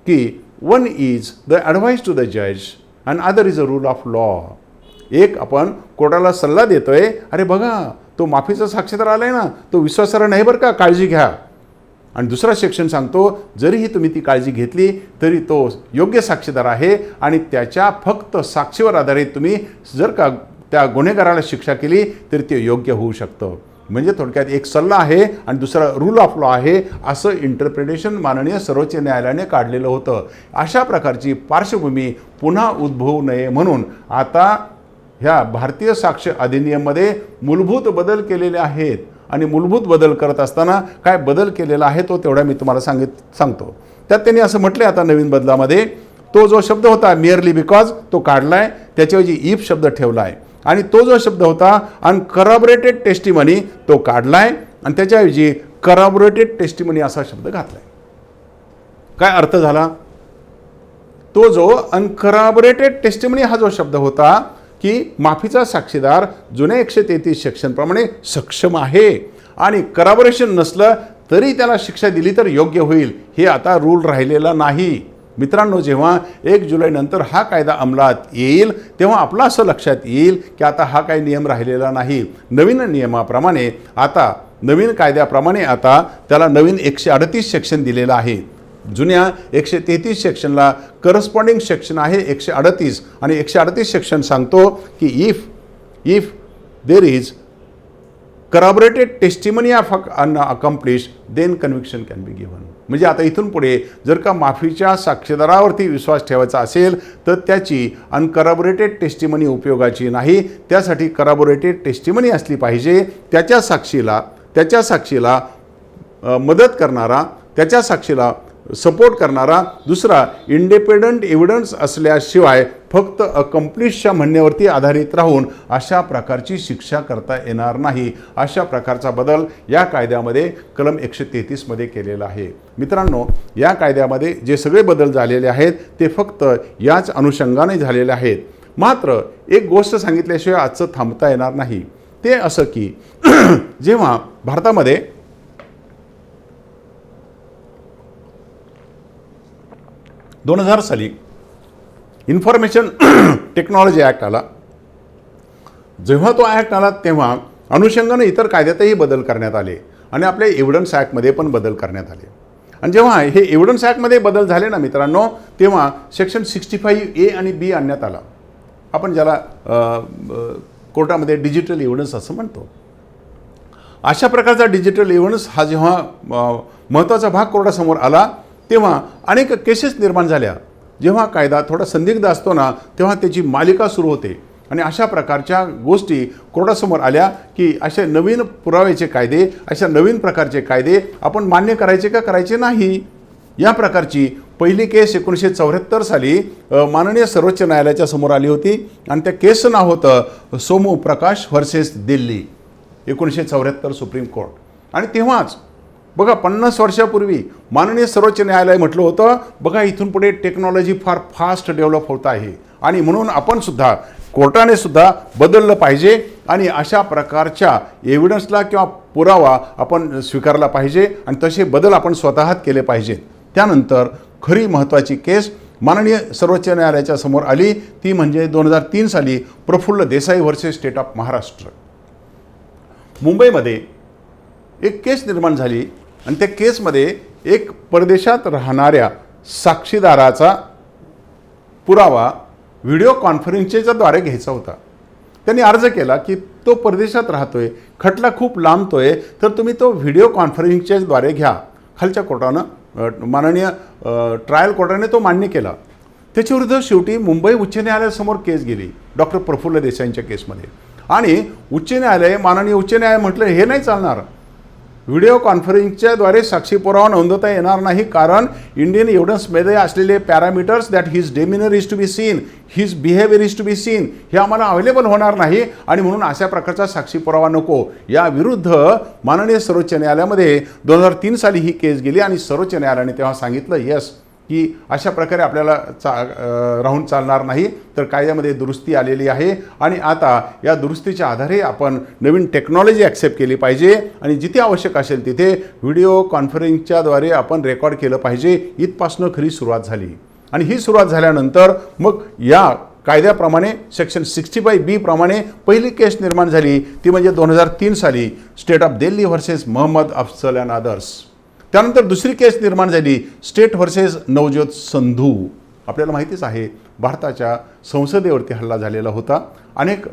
की one is the advice to the जज and other is a rule of law. एक आपण कोर्टाला सल्ला देतोय, अरे बघा तो माफीचा साक्षीदार आलाय ना, तो विश्वासार्ह नाही बरं का, काळजी घ्या. आणि दुसरा सेक्शन सांगतो जरीही तुम्ही ती काळजी घेतली तरी तो योग्य साक्षीदार आहे, आणि त्याच्या फक्त साक्षीवर आधारित तुम्ही जर का त्या गुन्हेगाराला शिक्षा केली तरी ते योग्य होऊ शकतं. म्हणजे थोडक्यात एक सल्ला आहे आणि दुसरा रूल ऑफ लॉ आहे, असं इंटरप्रिटेशन माननीय सर्वोच्च न्यायालयाने काढलेलं होतं. अशा प्रकारची पार्श्वभूमी पुन्हा उद्भवू नये म्हणून आता ह्या भारतीय साक्ष्य अधिनियममध्ये मूलभूत बदल केलेले आहेत. आणि मूलभूत बदल करत असताना काय बदल केलेला आहे तो तेवढा मी तुम्हाला सांगतो. त्यात त्यांनी असं म्हटलं आता नवीन बदलामध्ये तो जो शब्द होता मिअरली बिकॉज तो काढलाय, त्याच्याऐवजी इफ शब्द ठेवलाय, आणि तो जो शब्द होता अनकरॉबोरेटेड टेस्टिमनी तो काढलाय आणि त्याच्याऐवजी करॉबोरेटेड टेस्टिमनी असा शब्द घातलाय. काय अर्थ झाला? तो जो अनकरॉबोरेटेड टेस्टिमनी हा जो शब्द होता की माफीचा साक्षीदार जुन्या 133 सेक्शनप्रमाणे सक्षम आहे, आणि करॉबोरेशन नसलं तरी त्याला शिक्षा दिली तर योग्य होईल, हे आता रूल राहिलेला नाही. मित्रांनो, जेव्हा 1 जुलैनंतर हा कायदा अंमलात येईल तेव्हा आपलं असं लक्षात येईल की आता हा काही नियम राहिलेला नाही. नवीन नियमाप्रमाणे आता नवीन कायद्याप्रमाणे आता त्याला नवीन 138 सेक्शन दिलेलं आहे. जुन्या 133 सेक्शनला करस्पॉन्डिंग सेक्शन आहे 138, आणि 138 सेक्शन सांगतो की if there is corroborated testimony of an accomplice then conviction can be given. म्हणजे आता इथून पुढे जर का माफीच्या साक्षीदारावरती विश्वास ठेवायचा असेल तर त्याची अनकरॉबोरेटेड टेस्टिमनी उपयोगाची नाही, त्यासाठी करॉबोरेटेड टेस्टिमनी असली पाहिजे. त्याच्या साक्षीला मदत करणारा, त्याच्या साक्षीला सपोर्ट करणारा दुसरा इंडिपेंडंट एव्हिडन्स असल्याशिवाय फक्त अकम्प्लिशच्या म्हणण्यावरती आधारित राहून अशा प्रकारची शिक्षा करता येणार नाही. अशा प्रकारचा बदल या कायद्यामध्ये कलम 133 मध्ये केलेला आहे. मित्रांनो, या कायद्यामध्ये जे सगळे बदल झालेले आहेत ते फक्त याच अनुषंगाने झालेले आहेत. मात्र एक गोष्ट सांगितल्याशिवाय आजचं थांबता येणार नाही. ते असं की जेव्हा भारतामध्ये 2000 साली इन्फॉर्मेशन टेक्नॉलॉजी ॲक्ट आला. जेव्हा तो ॲक्ट आला तेव्हा अनुषंगाने इतर कायद्यातही बदल करण्यात आले आणि आपल्या एव्हिडन्स ॲक्टमध्ये पण बदल करण्यात आले. आणि जेव्हा हे एव्हिडन्स ॲक्टमध्ये बदल झाले ना मित्रांनो, तेव्हा सेक्शन 65A आणि B आणण्यात आला. आपण ज्याला कोर्टामध्ये डिजिटल एव्हिडन्स असं म्हणतो. अशा प्रकारचा डिजिटल एव्हिडन्स हा जेव्हा महत्त्वाचा भाग कोर्टासमोर आला तेव्हा अनेक केसेस निर्माण झाल्या. जेव्हा कायदा थोडा संदिग्ध असतो ना तेव्हा त्याची मालिका सुरू होते, आणि अशा प्रकारच्या गोष्टी कोर्टासमोर आल्या की अशा नवीन पुराव्याचे कायदे, अशा नवीन प्रकारचे कायदे आपण मान्य करायचे का करायचे नाही. या प्रकारची पहिली केस 1974 साली माननीय सर्वोच्च न्यायालयाच्या समोर आली होती, आणि त्या केसचं नाव होतं सोमू प्रकाश व्हर्सेस दिल्ली, 1974 सुप्रीम कोर्ट. आणि तेव्हाच बघा 50 वर्षापूर्वी माननीय सर्वोच्च न्यायालय म्हटलं होतं बघा इथून पुढे टेक्नॉलॉजी फार फास्ट डेव्हलप होत आहे, आणि म्हणून आपण सुद्धा कोर्टाने सुद्धा बदललं पाहिजे, आणि अशा प्रकारच्या एव्हिडन्सला किंवा पुरावा आपण स्वीकारला पाहिजे, आणि तसे बदल आपण स्वतःत केले पाहिजेत. त्यानंतर खरी महत्त्वाची केस माननीय सर्वोच्च न्यायालयाच्या समोर आली, ती म्हणजे 2003 साली Praful Desai versus state of Maharashtra. मुंबईमध्ये एक केस निर्माण झाली, आणि त्या केसमध्ये एक परदेशात राहणाऱ्या साक्षीदाराचा पुरावा व्हिडिओ कॉन्फरन्सिंगच्या द्वारे घ्यायचा होता. त्यांनी अर्ज केला की तो परदेशात राहतोय, खटला खूप लांबतोय, तर तुम्ही तो व्हिडिओ कॉन्फरन्सिंगच्याद्वारे घ्या. खालच्या कोर्टानं माननीय ट्रायल कोर्टाने तो मान्य केला. त्याच्याविरुद्ध शेवटी मुंबई उच्च न्यायालयासमोर केस गेली डॉक्टर प्रफुल्ल देसाईंच्या केसमध्ये. आणि माननीय उच्च न्यायालय म्हटलं हे नाही चालणार, व्हिडिओ कॉन्फरन्सिंगच्याद्वारे साक्षी पुरावा नोंदवता येणार नाही, कारण इंडियन एव्हिडन्समध्ये असलेले parameters that his demeanour is to be seen, his behaviour is to be seen, हे आम्हाला अवेलेबल होणार नाही आणि म्हणून अशा प्रकारचा साक्षी पुरावा नको. या विरुद्ध माननीय सर्वोच्च न्यायालयामध्ये 2003 साली ही केस गेली आणि सर्वोच्च न्यायालयाने तेव्हा सांगितलं यस की अशा प्रकारे आपल्याला राहून चालणार नाही, तर कायद्यामध्ये दुरुस्ती आलेली आहे आणि आता या दुरुस्तीच्या आधारे आपण नवीन टेक्नॉलॉजी ॲक्सेप्ट केली पाहिजे आणि जिथे आवश्यक असेल तिथे व्हिडिओ कॉन्फरन्सिंगच्याद्वारे आपण रेकॉर्ड केलं पाहिजे. इथपासनं खरी सुरुवात झाली. आणि ही सुरुवात झाल्यानंतर मग या कायद्याप्रमाणे सेक्शन 65B प्रमाणे पहिली केस निर्माण झाली, ती म्हणजे 2003 साली state of Delhi versus Mohammad Afzal and others. त्यानंतर दुसरी केस निर्माण झाली स्टेट व्हर्सेस नवज्योत संधू. आपल्याला माहितीच आहे भारताच्या संसदेवरती हल्ला झालेला होता, अनेक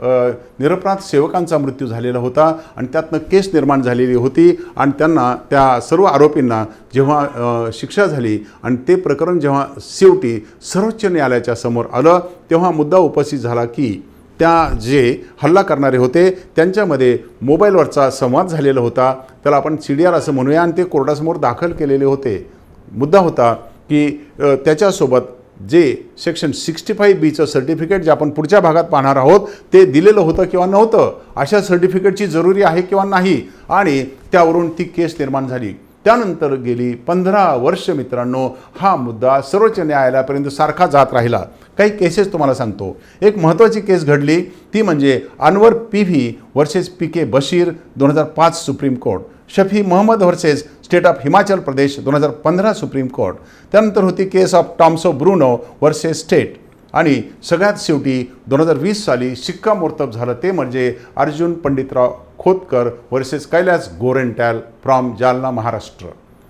निरपराध सेवकांचा मृत्यू झालेला होता आणि त्यातनं केस निर्माण झालेली होती आणि त्यांना त्या सर्व आरोपींना जेव्हा शिक्षा झाली आणि ते प्रकरण जेव्हा शेवटी सर्वोच्च न्यायालयाच्या समोर आलं तेव्हा मुद्दा उपस्थित झाला की त्या जे हल्ला करणारे होते त्यांच्यामध्ये मोबाईलवरचा संवाद झालेला होता, त्याला आपण CDR असं म्हणूया, आणि ते कोर्टासमोर दाखल केलेले होते. मुद्दा होता की त्याच्यासोबत जे सेक्शन 65Bचं सर्टिफिकेट जे आपण पुढच्या भागात पाहणार आहोत ते दिलेलं होतं किंवा नव्हतं, अशा सर्टिफिकेटची जरुरी आहे किंवा नाही, आणि त्यावरून ती केस निर्माण झाली. त्यानंतर गेली 15 वर्ष मित्रांनो हा मुद्दा सर्वोच्च न्यायालयापर्यंत सारखा जात राहिला. काही केसेस तुम्हाला सांगतो. एक महत्त्वाची केस घडली ती म्हणजे Anvar PV versus PK Basheer 2005 supreme court, Shafhi Mohammad versus state of Himachal Pradesh 2015 supreme court. त्यानंतर होती case of Tomaso Bruno versus state, आणि सगळ्यात शेवटी 2020 साली शिक्कामोर्तब झालं ते म्हणजे अर्जुन पंडितराव खोतकर वर्सेस कैलास गोरेंटॅल फ्रॉम जालना महाराष्ट्र.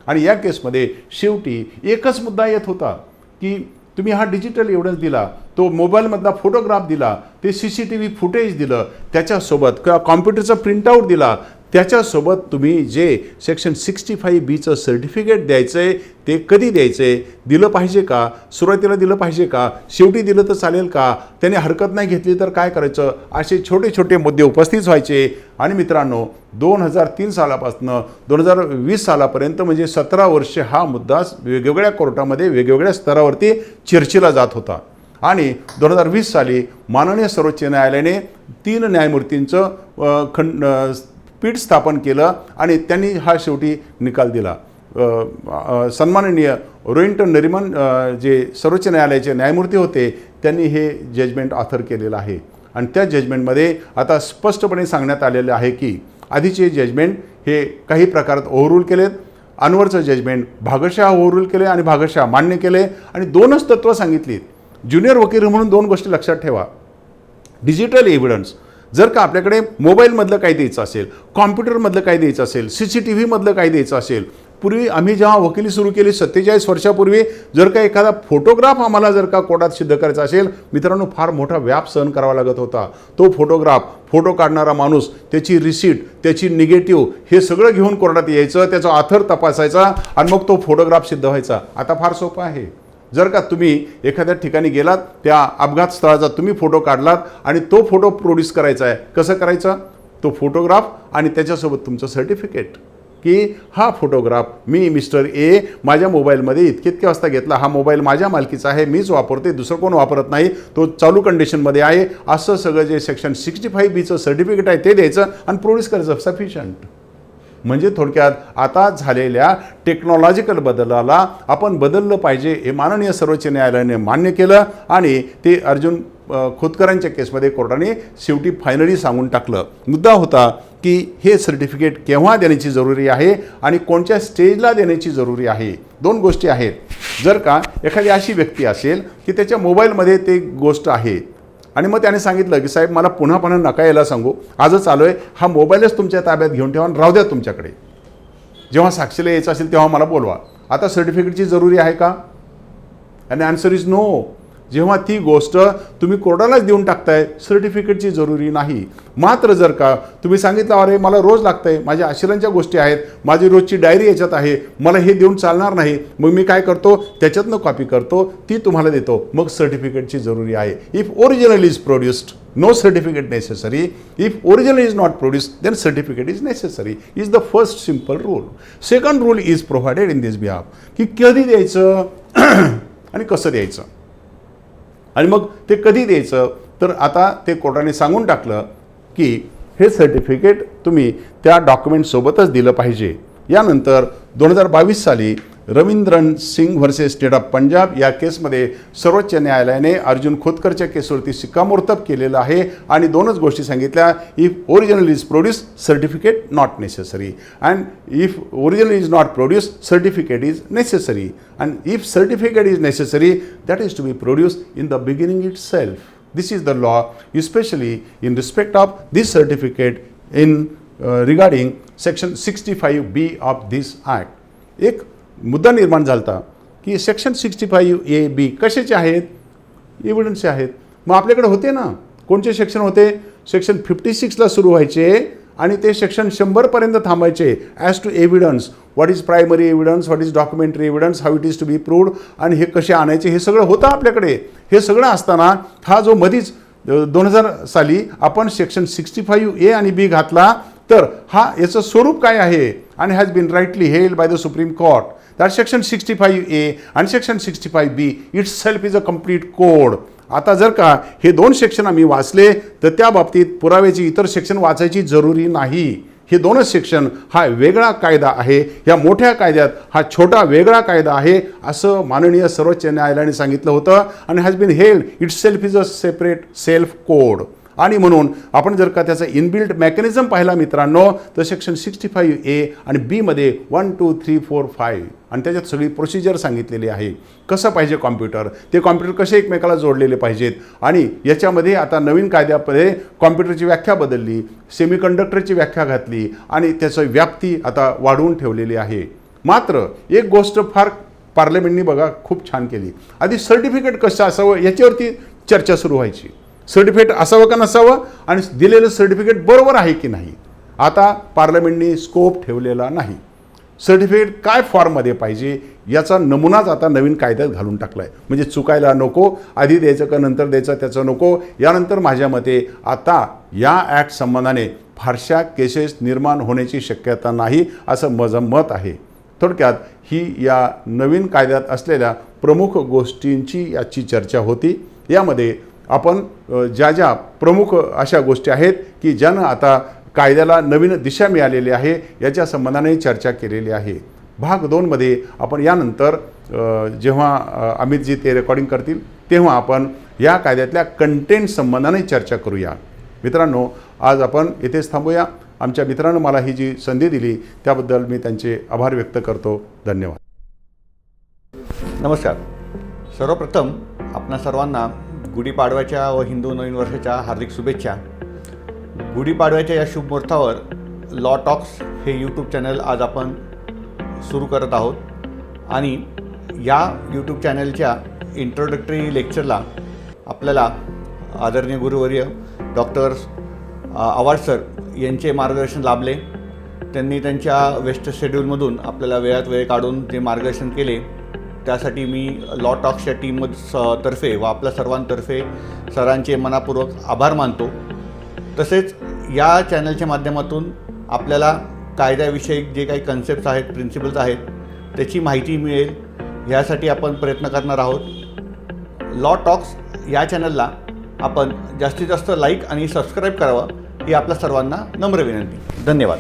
आणि या केसमध्ये शेवटी एकच मुद्दा येत होता की तुम्ही हा डिजिटल एव्हिडन्स दिला, तो मोबाईलमधला फोटोग्राफ दिला, ते CCTV फुटेज दिलं, त्याच्यासोबत किंवा कॉम्प्युटरचा प्रिंटआउट दिला, त्याच्यासोबत तुम्ही जे सेक्शन 65Bचं सर्टिफिकेट द्यायचं आहे ते कधी द्यायचं आहे, दिलं पाहिजे का, सुरुवातीला दिलं पाहिजे का, शेवटी दिलं तर चालेल का, त्याने हरकत नाही घेतली तर काय करायचं, असे छोटे छोटे मुद्दे उपस्थित व्हायचे. आणि मित्रांनो 2003 सालापासून 2020 सालापर्यंत म्हणजे 17 वर्षे हा मुद्दा वेगवेगळ्या कोर्टामध्ये वेगवेगळ्या स्तरावरती चर्चेला जात होता. आणि 2020 साली माननीय सर्वोच्च न्यायालयाने 3 न्यायमूर्तींचं पीठ स्थापन केलं आणि त्यांनी हा शेवटी निकाल दिला. सन्माननीय रोहिंटन नरिमन जे सर्वोच्च न्यायालयाचे न्यायमूर्ती होते त्यांनी हे जजमेंट ऑथर केलेलं आहे. आणि त्या जजमेंटमध्ये आता स्पष्टपणे सांगण्यात आलेलं आहे की आधीचे जजमेंट हे काही प्रकारात ओव्हररूल केलेत, अनवरचं जजमेंट भागशः ओव्हररूल केले आणि भागशः मान्य केले, आणि 2च तत्त्वं सांगितलीत. ज्युनियर वकील म्हणून 2 गोष्टी लक्षात ठेवा. डिजिटल एव्हिडन्स जर का आपल्याकडे मोबाईलमधलं काही द्यायचं असेल, कॉम्प्युटरमधलं काही द्यायचं असेल, CCTVमधलं काही द्यायचं असेल, पूर्वी आम्ही जेव्हा वकिली सुरू केली 47 वर्षापूर्वी जर का एखादा फोटोग्राफ आम्हाला जर का कोर्टात सिद्ध करायचा असेल मित्रांनो फार मोठा व्याप सहन करावा लागत होता. तो फोटोग्राफ, फोटो काढणारा माणूस, त्याची रिसीट, त्याची निगेटिव्ह हे सगळं घेऊन कोर्टात यायचं, त्याचा ऑथर तपासायचा आणि मग तो फोटोग्राफ सिद्ध व्हायचा. आता फार सोपं आहे. जर का तुम्ही एखाद्या ठिकाणी गेलात, त्या अपघात स्थळाचा तुम्ही फोटो काढलात आणि तो फोटो प्रोड्यूस करायचा आहे, कसं करायचा, तो फोटोग्राफ आणि त्याच्यासोबत तुमचं सर्टिफिकेट की हा फोटोग्राफ मी मिस्टर ए माझ्या मोबाईलमध्ये इतक्या वाजता घेतला, हा मोबाईल माझ्या मालकीचा आहे, मीच वापरते, दुसरं कोण वापरत नाही, तो चालू कंडिशनमध्ये आहे, असं सगळं जे सेक्शन 65Bचं सर्टिफिकेट आहे ते द्यायचं आणि प्रोड्यूस करायचं. सफिशियंट. म्हणजे थोडक्यात आता झालेल्या टेक्नॉलॉजिकल बदलाला आपण बदललं पाहिजे हे माननीय सर्वोच्च न्यायालयाने मान्य केलं आणि ते अर्जुन खोतकरांच्या केसमध्ये कोर्टाने शेवटी फायनली सांगून टाकलं. मुद्दा होता की हे सर्टिफिकेट केव्हा देण्याची जरुरी आहे आणि कोणत्या स्टेजला देण्याची जरुरी आहे. 2 गोष्टी आहेत. जर का एखादी अशी व्यक्ती असेल की त्याच्या मोबाईलमध्ये ते गोष्ट आहे आणि मग त्याने सांगितलं की साहेब मला पुन्हा पुन्हा नका यायला सांगू, आजच आलो आहे, हा मोबाईलच तुमच्या ताब्यात घेऊन ठेवा राहू द्या तुमच्याकडे, जेव्हा साक्षीला यायचं असेल तेव्हा मला बोलवा. आता सर्टिफिकेटची जरुरी आहे का? आणि आन्सर इज नो. जेव्हा ती गोष्ट तुम्ही कोर्टालाच देऊन टाकताय, सर्टिफिकेटची जरुरी नाही. मात्र जर का तुम्ही सांगितलं अरे मला रोज लागतंय, माझ्या आशिलांच्या गोष्टी आहेत, माझी रोजची डायरी याच्यात आहे, मला हे देऊन चालणार नाही, मग मी काय करतो त्याच्यातनं कॉपी करतो, ती तुम्हाला देतो, मग सर्टिफिकेटची जरुरी आहे. If original is produced, no certificate necessary. If original is not produced, then certificate is necessary. Is the first simple rule. Second rule is provided in this behalf की कधी द्यायचं आणि कसं द्यायचं, आणि मग ते कधी द्यायचं. तर आता ते कोर्टाने सांगून टाकलं की हे सर्टिफिकेट तुम्ही त्या डॉक्युमेंटसोबतच दिलं पाहिजे. यानंतर 2022 साली Ravindran Singh versus state of Punjab या केसमध्ये सर्वोच्च न्यायालयाने अर्जुन खोतकरच्या केसवरती शिक्कामोर्तब केलेलं आहे आणि दोनच गोष्टी सांगितल्या. If original is produce, certificate not necessary, and if original is not produce, certificate is necessary, and if certificate is necessary, that is to be produce in the beginning itself. This is the law, especially in respect of this certificate in regarding section 65B of this act. एक मुद्दा निर्माण झाला की section 65A-B कशाचे आहेत, एव्हिडन्सचे आहेत. मग आपल्याकडे होते ना, कोणते सेक्शन होते, सेक्शन 56ला सुरू व्हायचे आणि ते सेक्शन 100पर्यंत थांबायचे. As to evidence, what is primary evidence, what is documentary evidence, how it is to be proved, आणि हे कसे आणायचे हे सगळं होतं आपल्याकडे. हे सगळं असताना हा जो मधीच 2000 साली आपण सेक्शन 65A आणि B घातला, तर हा याचं स्वरूप काय आहे, आणि has been rightly held by the supreme court that section 65A and section 65B itself is a complete code. आता जर का हे दोन सेक्शन आम्ही वाचले तर त्या बाबतीत पुराव्याची इतर सेक्शन वाचायची जरुरी नाही. हे दोनच सेक्शन हा वेगळा कायदा आहे, या मोठ्या कायद्यात हा छोटा वेगळा कायदा आहे असं माननीय सर्वोच्च न्यायालयाने सांगितलं होतं. आणि has been held itself is a separate self code. आणि म्हणून आपण जर का त्याचा इनबिल्ट मेकॅनिझम पाहिला मित्रांनो, तर सेक्शन 65A आणि Bमध्ये 1, 2, 3, 4, 5 आणि त्याच्यात सगळी प्रोसिजर सांगितलेली आहे. कसं पाहिजे कॉम्प्युटर, ते कॉम्प्युटर कसे एकमेकाला जोडलेले पाहिजेत. आणि याच्यामध्ये आता नवीन कायद्यामध्ये कॉम्प्युटरची व्याख्या बदलली, सेमीकंडक्टरची व्याख्या घातली आणि त्याचं व्याप्ती आता वाढवून ठेवलेली आहे. मात्र एक गोष्ट फार पार्लमेंटनी बघा खूप छान केली. आधी सर्टिफिकेट कसं असावं याच्यावरती चर्चा सुरू व्हायची. सर्टिफिकेट असावं का नसावं आणि दिलेलं सर्टिफिकेट बरोबर आहे की नाही. आता पार्लमेंटने स्कोप ठेवलेला नाही. सर्टिफिकेट काय फॉर्ममध्ये पाहिजे याचा नमुनाच आता नवीन कायद्यात घालून टाकला आहे. म्हणजे चुकायला नको, आधी द्यायचं का नंतर द्यायचं त्याचं नको. यानंतर माझ्या मते आता या ॲक्ट संबंधाने फारशा केसेस निर्माण होण्याची शक्यता नाही असं माझं मत आहे. थोडक्यात ही या नवीन कायद्यात असलेल्या प्रमुख गोष्टींची याची चर्चा होती. यामध्ये आपण ज्या ज्या प्रमुख अशा गोष्टी आहेत की ज्यानं आता कायद्याला नवीन दिशा मिळालेली आहे याच्या संबंधाने चर्चा केलेली आहे. भाग 2मध्ये आपण यानंतर जेव्हा अमितजी ते रेकॉर्डिंग करतील तेव्हा आपण या कायद्यातल्या कंटेंट संबंधाने चर्चा करूया. मित्रांनो, आज आपण इथेच थांबूया. आमच्या मित्रांनो मला ही जी संधी दिली त्याबद्दल मी त्यांचे आभार व्यक्त करतो. धन्यवाद. नमस्कार. सर्वप्रथम आपणा सर्वांना गुढीपाडव्याच्या व हिंदू नवीन वर्षाच्या हार्दिक शुभेच्छा. गुढीपाडव्याच्या या शुभ मुहूर्तावर लॉ टॉक्स हे यूट्यूब चॅनल आज आपण सुरू करत आहोत आणि या यूट्यूब चॅनलच्या इंट्रोडक्टरी लेक्चरला आपल्याला आदरणीय गुरुवर्य डॉक्टर अवॉर्ड सर यांचे मार्गदर्शन लाभले. त्यांनी त्यांच्या व्यस्त शेड्यूलमधून आपल्याला वेळात वेळ काढून जे मार्गदर्शन केले त्यासाठी मी लॉ टॉक्सच्या टीमतर्फे व आपल्या सर्वांतर्फे सरांचे मनापूर्वक आभार मानतो. तसेच या चॅनलच्या माध्यमातून आपल्याला कायद्याविषयी जे काही कन्सेप्ट्स आहेत, प्रिन्सिपल्स आहेत त्याची माहिती मिळेल ह्यासाठी आपण प्रयत्न करणार आहोत. लॉ टॉक्स या चॅनलला आपण जास्तीत जास्त लाईक आणि सबस्क्राईब करावं ही आपल्या सर्वांना नम्र विनंती. धन्यवाद.